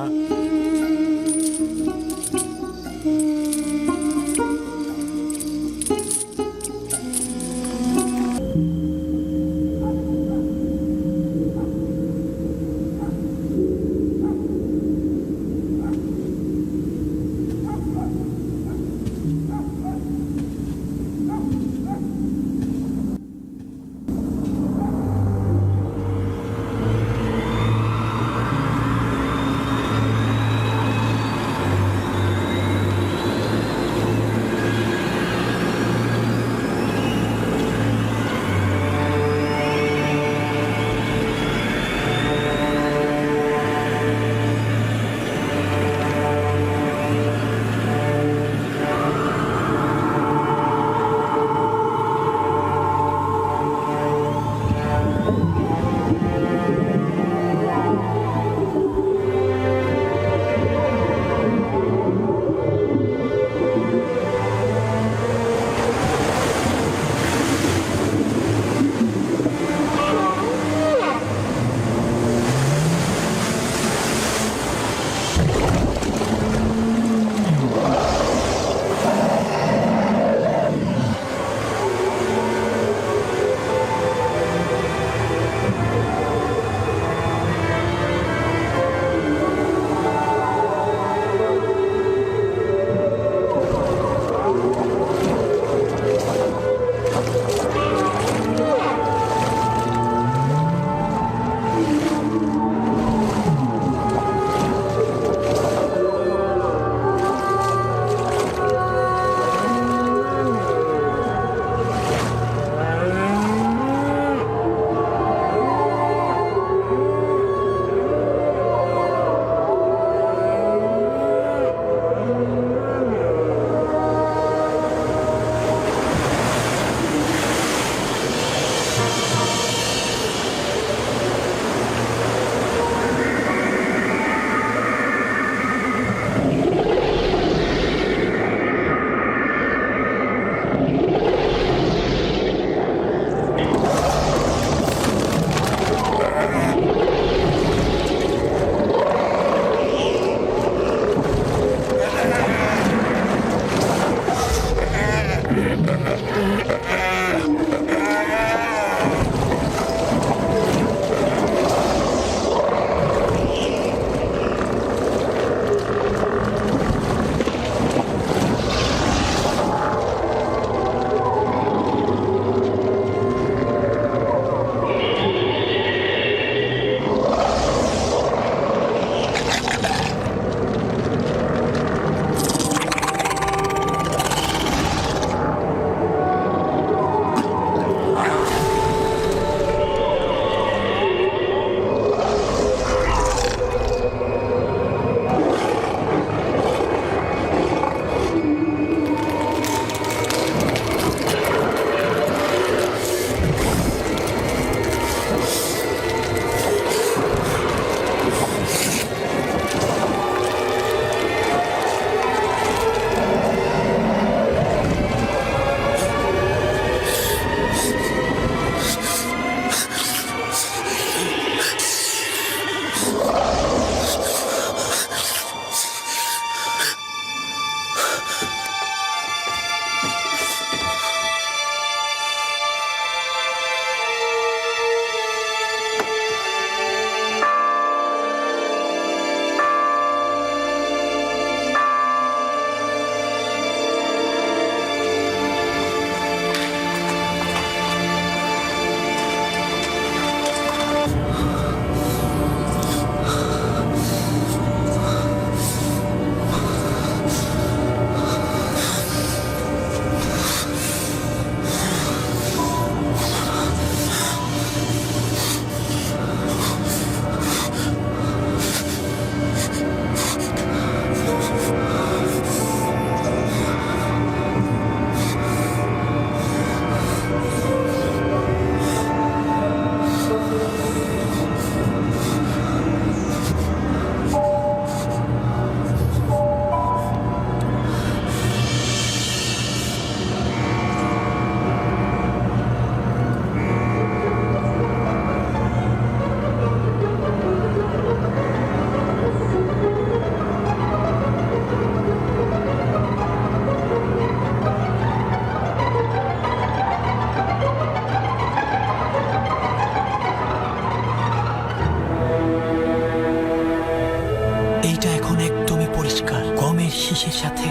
এইটা এখন একদমই পরিষ্কার। গমের শীষের সাথে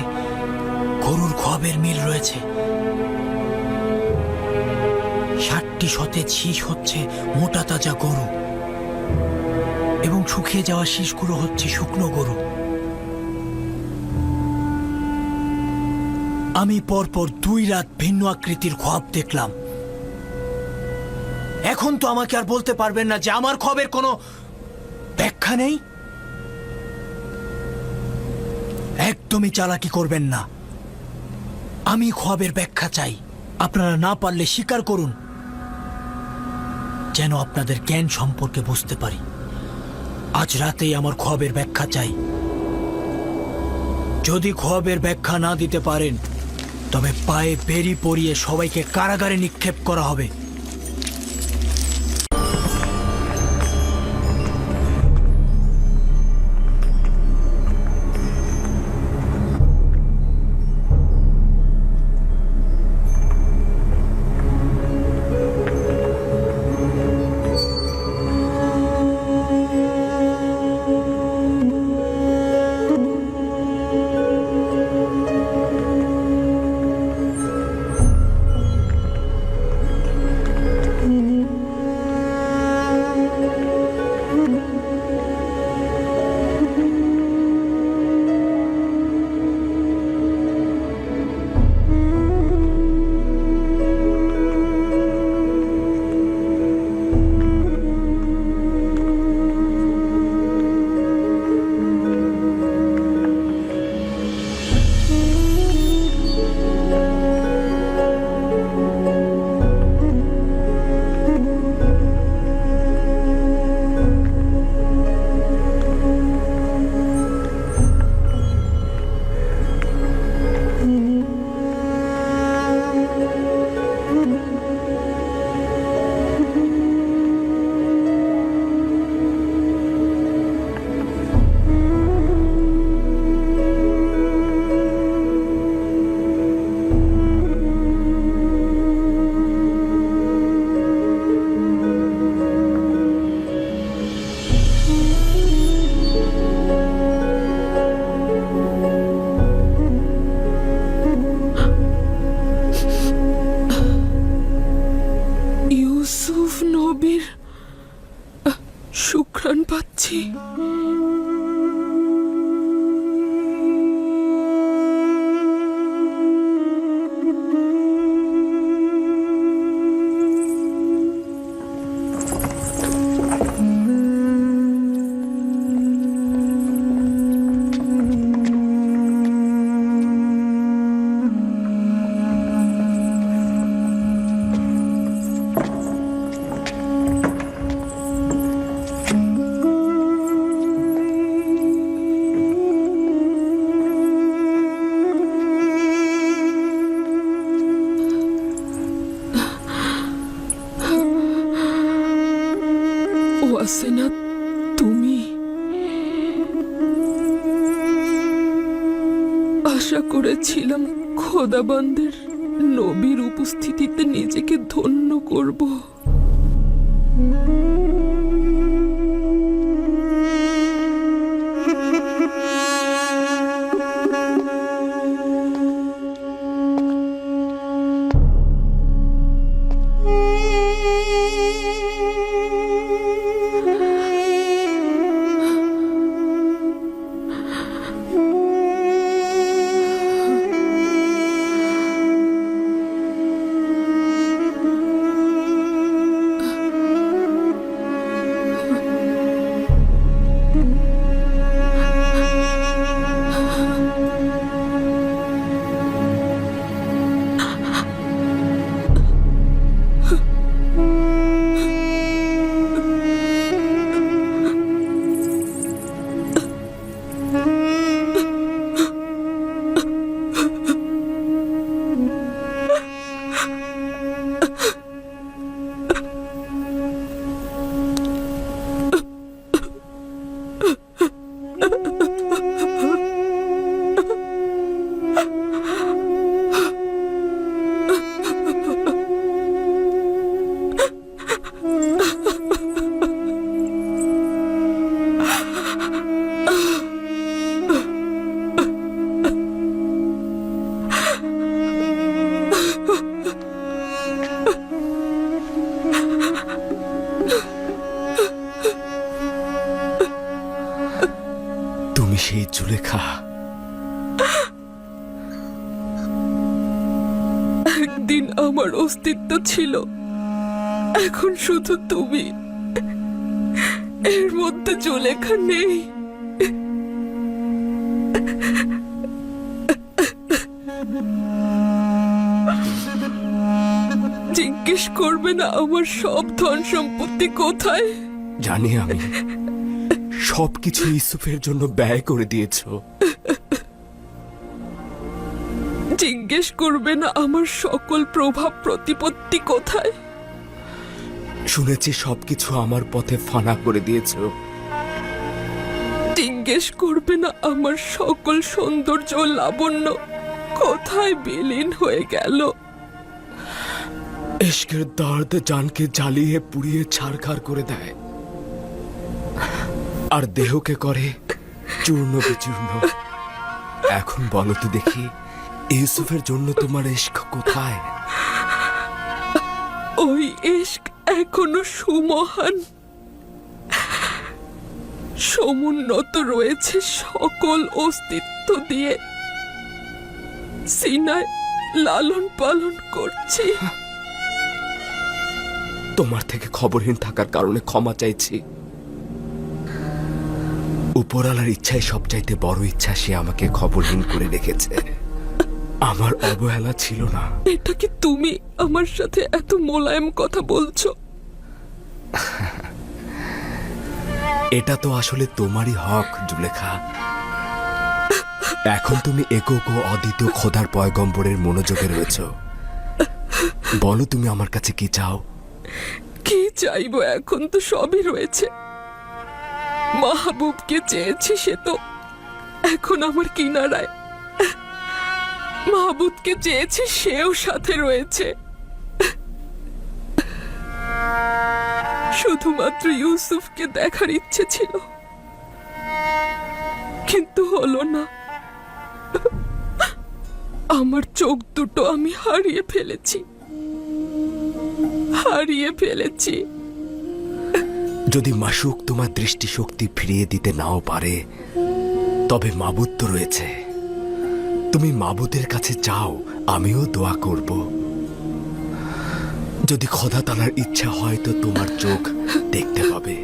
গরুর খোয়াবের মিল রয়েছে। 60টি সতেজ শীষ হচ্ছে মোটা তাজা গরু এবং শুকিয়ে যাওয়া শীষগুলো হচ্ছে শুকনো গরু। আমি পরপর 2 রাত ভিন্ন আকৃতির খোয়াব দেখলাম। এখন তো আমাকে আর বলতে পারবেন না যে আমার খোয়াবের কোনো ব্যাখ্যা নেই। একদমই চালাকি করবেন না। আমি খোয়াবের ব্যাখ্যা চাই। আপনারা না পারলে স্বীকার করুন, যেন আপনাদের জ্ঞান সম্পর্কে বুঝতে পারি। আজ রাতেই আমার খোয়াবের ব্যাখ্যা চাই। যদি খোয়াবের ব্যাখ্যা না দিতে পারেন তবে পায়ে বেরি পরিয়ে সবাইকে কারাগারে নিক্ষেপ করা হবে। সুঘ্রাণ পাচ্ছি। ওয়াসেনা, তুমি? আশা করেছিলাম খোদাবন্দের নবীর উপস্থিতিতে নিজেকে ধন্য করব। তুমি সেই জুলেখা। একদিন আমার অস্তিত্ব ছিল, এখন শুধু তুমি। এর মধ্যে জুলেখা নেই। জিজ্ঞেস করবে না আমার সব ধন সম্পত্তি কোথায়? জানি আমি, সবকিছু ইউসুফের জন্য ব্যয় করে দিয়েছো। জিজ্ঞেস করবে না আমার সকল প্রভাব প্রতিপত্তি কোথায়? শুনেছি সবকিছু আমার পথে ফানা করে দিয়েছো। জিজ্ঞেস করবে না আমার সকল সৌন্দর্য ও লাবণ্য কোথায় বিলীন হয়ে গেল? ইশকের দর্দ জানকে জ্বালিয়ে পুড়িয়ে ছারখার করে দেয়, আর দেহকে করে চূর্ণ বিচূর্ণ। এখন বলো তো দেখি, ইউসুফের জন্য তোমার ইশক কোথায়? ওই ইশক এখনো সুমহান, সমুন্নত রয়েছে সকল অস্তিত্ব দিয়ে। সিনায় লালন পালন করছি। তোমার থেকে খবরহীন থাকার কারণে ক্ষমা চাইছি। উপরওয়ালার ইচ্ছাই সবচাইতে বড় ইচ্ছা, সে আমাকে খবরহীন করে রেখেছে। আমার অবহেলা ছিল না। এটা কি তুমি আমার সাথে এত মোলায়েম কথা বলছো? এটা তো আসলে তোমারই হক জুলেখা। এখন তুমি একক ও অদ্বিতীয় খোদার পয়গম্বরের মনোযোগে রয়েছ। বলো তুমি আমার কাছে কি চাও? কি চাইবো? এখন তো সবই রয়েছে। মাহবুবকে চেয়েছি, সে তো এখন আমার কিনারায়। মাহবুবকে চেয়েছি, সেও সাথে রয়েছে। শুধুমাত্র ইউসুফকে দেখার ইচ্ছে ছিল, কিন্তু হলো না। আমার চোখ দুটো আমি হারিয়ে ফেলেছি। যদি মাসুক তোমার দৃষ্টিশক্তি ফিরিয়ে দিতে নাও পারে, তবে মাবুদ তো রয়েছে। তুমি মাবুদের কাছে চাও, আমিও দোয়া করব। যদি খোদা তাআলার ইচ্ছা হয় তো তোমার চোখ দেখতে পাবে।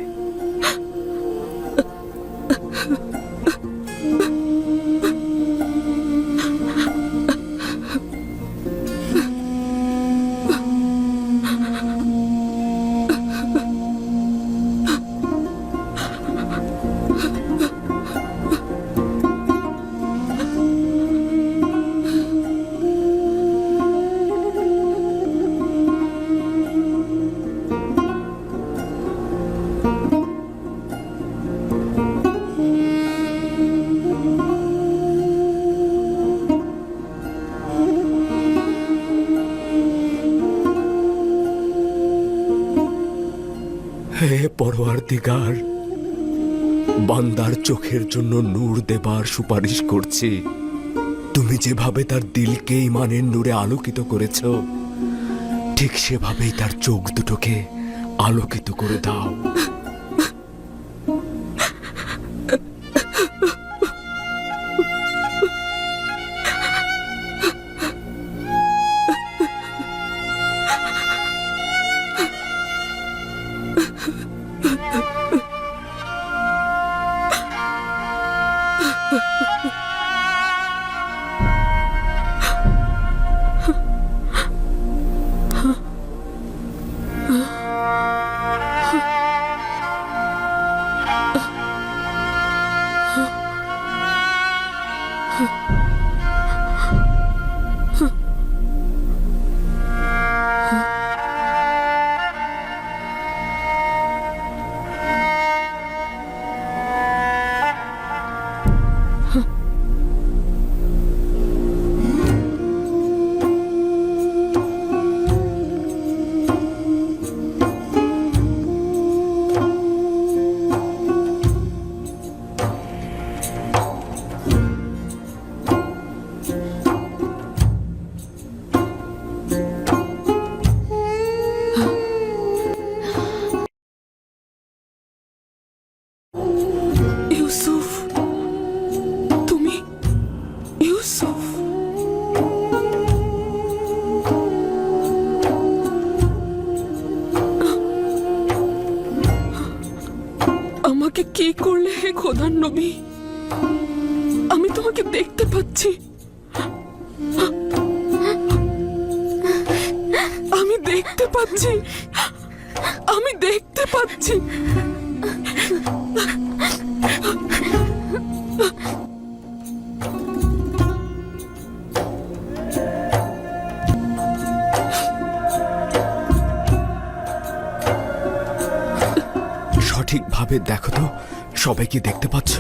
হে পরওয়ারদিগার, বান্দার চোখের জন্য নূর দেবার সুপারিশ করছি। তুমি যেভাবে তার দিলকে ঈমানের নূরে আলোকিত করেছ, ঠিক সেভাবেই তার চোখ দুটোকে আলোকিত করে দাও। নবী, আমি তোমাকে দেখতে পাচ্ছি। আমি দেখতে পাচ্ছি। আমি দেখতে পাচ্ছি। সঠিকভাবে দেখো তো, সবাই কি দেখতে পাচ্ছ?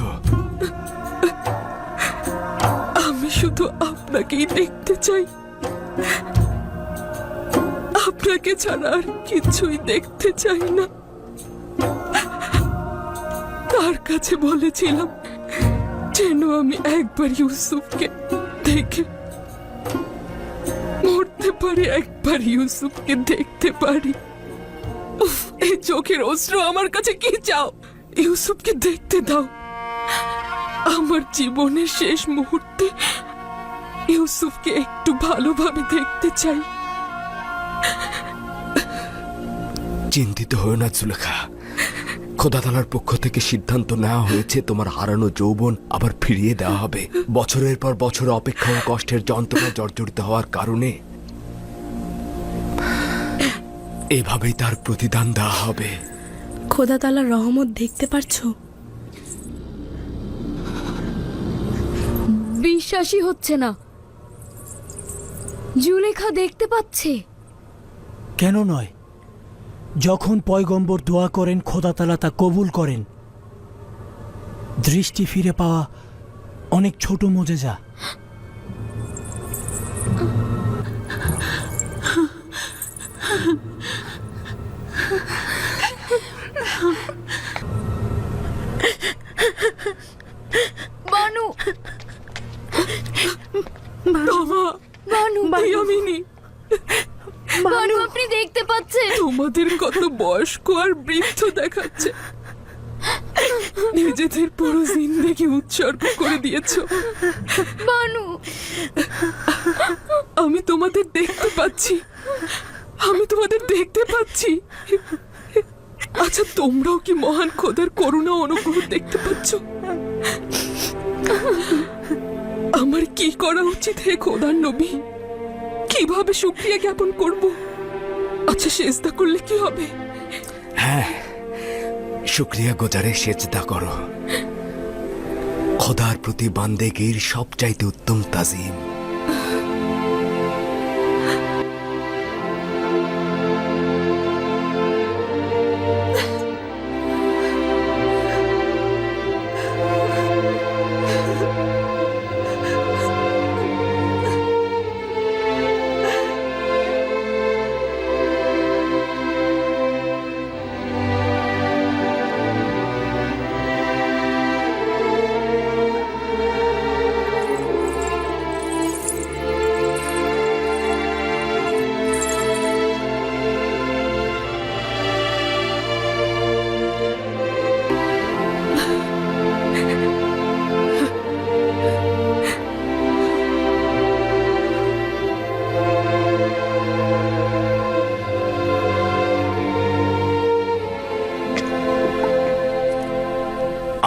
আমি শুধু আপনাকেই দেখতে চাই। আপনাকে ছাড়া আর কিছুই দেখতে চাই না। তার কাছে বলেছিলাম যেন আমি একবার ইউসুফকে দেখে মরতে পারি, একবার ইউসুফকে দেখতে পারি। উফ, এই চোখের অশ্রু আমার কাছে কি চাও? ইউসুফকে দেখতে দাও। আমার জীবনের শেষ মুহূর্তে ইউসুফকে একটু ভালোভাবে দেখতে চাই। চিন্তিত হও না জুলেখা, খোদা তাআলার পক্ষ থেকে সিদ্ধান্ত নেওয়া হয়েছে তোমার হারানো যৌবন আবার ফিরিয়ে দেওয়া হবে। বছরের পর বছর অপেক্ষা ও কষ্টের যন্ত্রণা জর্জরিত হওয়ার কারণে এভাবেই তার প্রতিদান দেওয়া হবে। খোদা তাআলার রহমত দেখতে পারছো? বিশ্বাসই হচ্ছে না, জুলেখা দেখতে পাচ্ছে। কেন নয়? যখন পয়গম্বর দোয়া করেন খোদা তাআলা তা কবুল করেন। দৃষ্টি ফিরে পাওয়া অনেক ছোট মোজেজা। বানু, বানু, ইয়ামিনী, বানু আপনি দেখতে পাচ্ছেন? তোমাদের কত বয়স্ক আর বৃদ্ধ দেখাচ্ছে। নিজেদের পুরো জিন্দেগি উৎসর্গ করে দিয়েছো। বানু, আমি তোমাদের দেখতে পাচ্ছি। আমি তোমাদের দেখতে পাচ্ছি। আচ্ছা, তোমরাও কি মহান খোদার করুণা ও অনুগ্রহ দেখতে পাচ্ছ? আমার কি করা উচিত হে খোদার নবী? কিভাবে শুকরিয়া জ্ঞাপন করব? আচ্ছা, সেজদা করলে কি হবে? হ্যাঁ, শুকরিয়া গোজারে সেজদা করো। খোদার প্রতি বান্দেগীর সবচাইতে উত্তম তাজিম।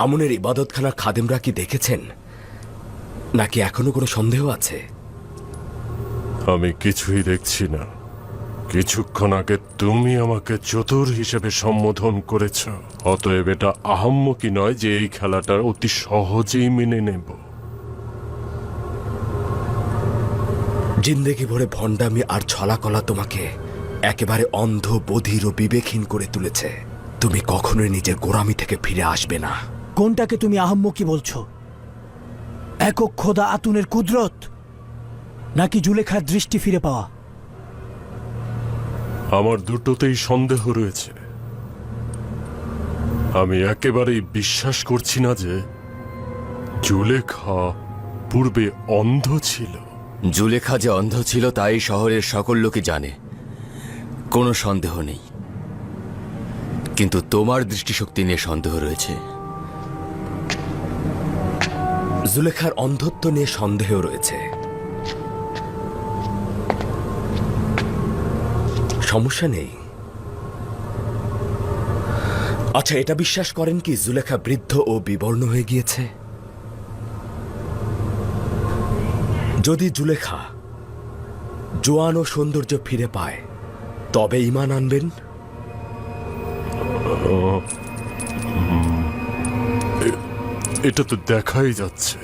আমনের ইবাদতখানার খাদেমরা কি দেখেছেন, নাকি এখনো কোনো সন্দেহ আছে? আমি কিছুই দেখছি না। কিছুক্ষণ আগে তুমি আমাকে চতুর হিসেবে সম্বোধন করেছ। অতএব এটা আহাম্মকি নয় যে এই খেলাটা অতি সহজেই মেনে নেব। জিন্দেগি ভরে ভণ্ডামি আর ছলাকলা তোমাকে একেবারে অন্ধ, বধির ও বিবেকহীন করে তুলেছে। তুমি কখনোই নিজের গোরামি থেকে ফিরে আসবে না। কোনটাকে তুমি আহাম্মকি বলছো? একক খোদা আতুনের কুদরত, নাকি জুলেখার দৃষ্টি ফিরে পাওয়া? আমার দুটোতেই সন্দেহ রয়েছে। আমি একেবারেই বিশ্বাস করছি না যে জুলেখা পূর্বে অন্ধ ছিল। জুলেখা যে অন্ধ ছিল তাই শহরের সকল লোকই জানে, কোনো সন্দেহ নেই। কিন্তু তোমার দৃষ্টিশক্তি নিয়ে সন্দেহ রয়েছে। জুলেখার অন্ধত্ব নিয়ে সন্দেহ রয়েছে। সমস্যা নেই, আচ্ছা, এটা বিশ্বাস করেন কি জুলেখা বৃদ্ধ ও বিবর্ণ হয়ে গিয়েছে? যদি জুলেখা জোয়ান ও সৌন্দর্য ফিরে পায় তবে ঈমান আনবেন? এটা তো দেখাই যাচ্ছে,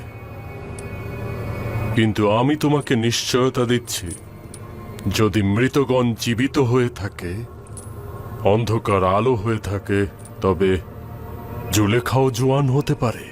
কিন্তু আমি তোমাকে নিশ্চয়তা দিচ্ছি, যদি মৃতগণ জীবিত হয়ে থাকে, অন্ধকার আলো হয়ে থাকে, তবে জুলেখাও জোয়ান হতে পারে।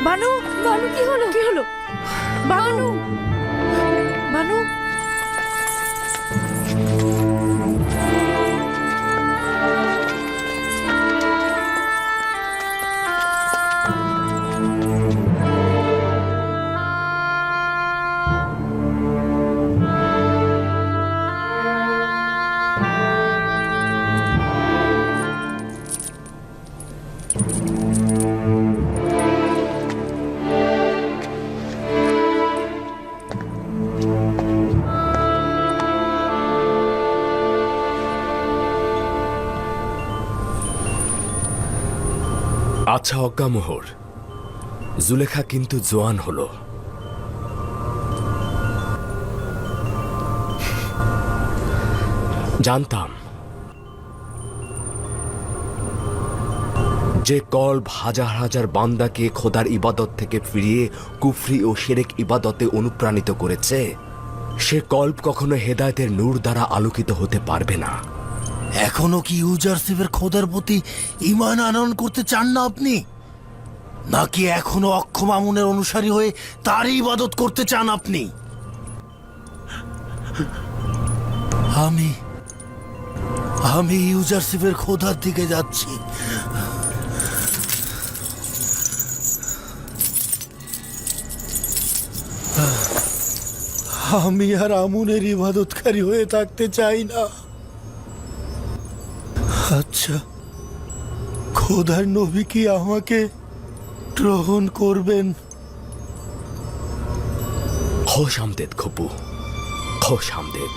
বানু বানু কি হলো বানু বানু আচ্ছা অজ্ঞামোহর, জুলেখা কিন্তু জোয়ান হলো। জানতাম যে কল্ব হাজার হাজার বান্দাকে খোদার ইবাদত থেকে ফিরিয়ে কুফরি ও শিরক ইবাদতে অনুপ্রাণিত করেছে, সে কল্ব কখনো হেদায়েতের নূর দ্বারা আলোকিত হতে পারবে না। এখনো কি ইউজারশিপের খোদার প্রতি ঈমান আনয়ন করতে চান না আপনি, নাকি এখনো অক্ষম আমুনের অনুসারী হয়ে তারই ইবাদত করতে চান আপনি? আমি ইউজারশিপের খোদার দিকে যাচ্ছি। আমি আর আমুনের ইবাদতকারী হয়ে থাকতে চাই না। আচ্ছা, খোদার নবী কি আমাকে গ্রহণ করবেন? খোশ আমদেদ খপু, খোশ আমদেদ।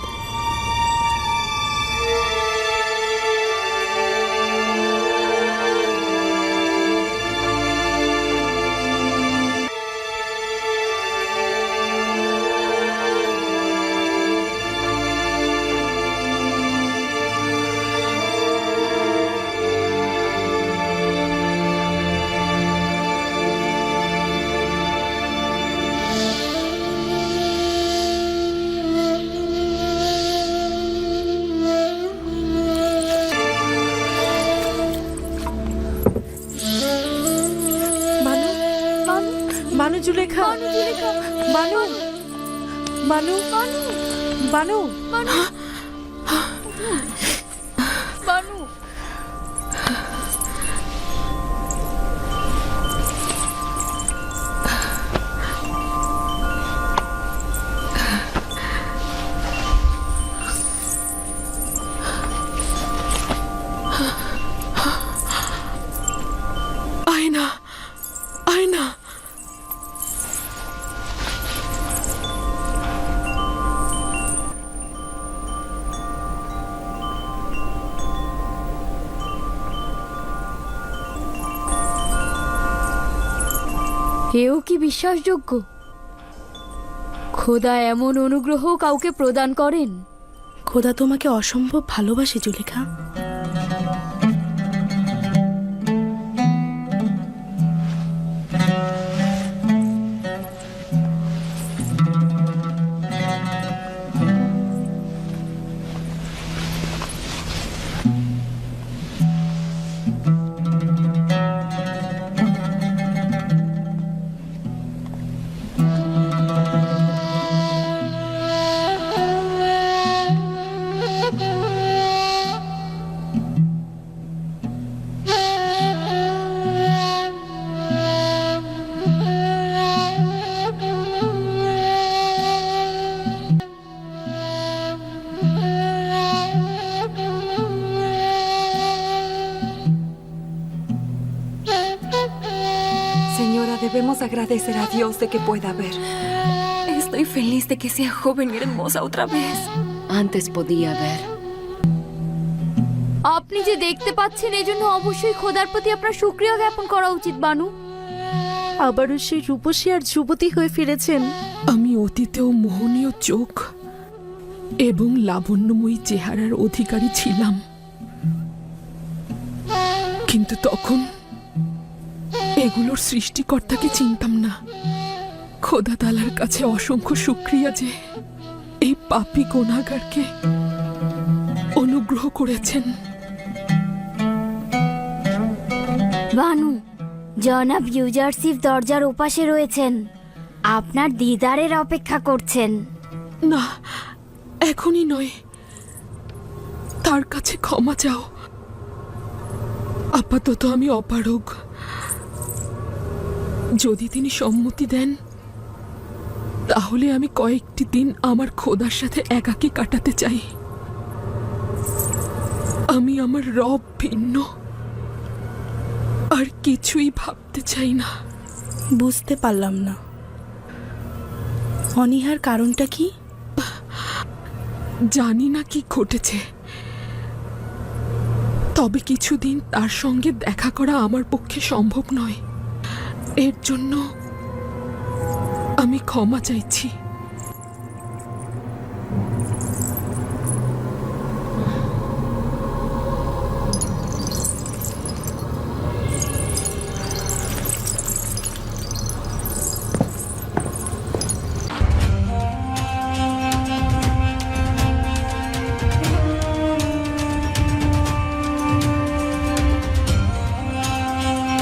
বানু জুলেখা বানু বানু বানু বানু বানু আয়না আয়না, এও কি বিশ্বাসযোগ্য? খোদা এমন অনুগ্রহ কাউকে প্রদান করেন? খোদা তোমাকে অসম্ভব ভালোবাসে Zulekha. Señora, debemos agradecer a Dios de que pueda ver. Estoy feliz de que sea joven y hermosa otra vez. Antes podía ver. আপনি যে দেখতে পাচ্ছেন এজন্য অবশ্যই খোদার প্রতি আপনার শুকরিয়া জ্ঞাপন করা উচিত বানু। আবারও সেই রূপসী আর যুবতী হয়ে ফিরেছেন। আমি অতীতেও মোহনীয় চোখ এবং লাবণ্যময়ী চেহারার অধিকারী ছিলাম, কিন্তু তখন এগুলোর সৃষ্টিকর্তাকে চিনতাম না। খোদা তাআলার কাছে অসংখ্য শুকরিয়া যে এই পাপী গুনাহগারকে অনুগ্রহ করেছেন। বানু, জনাব ইউজারসিফ দরজার ওপাশে রয়েছেন, আপনার দিদারের অপেক্ষা করছেন। না, এখনই নয়, তার কাছে ক্ষমা চাও। আপাতত আমি অপারগ। যদি তিনি সম্মতি দেন তাহলে আমি কয়েকটি দিন আমার খোদার সাথে একাকী কাটাতে চাই। আমি আমার রব ভিন্ন, আর কিছুই ভাবতে চাই না। বুঝতে পারলাম না, অনীহার কারণটা কি? জানি না কি ঘটেছে, তবে কিছুদিন তার সঙ্গে দেখা করা আমার পক্ষে সম্ভব নয়। এর জন্য আমি ক্ষমা চাইছি।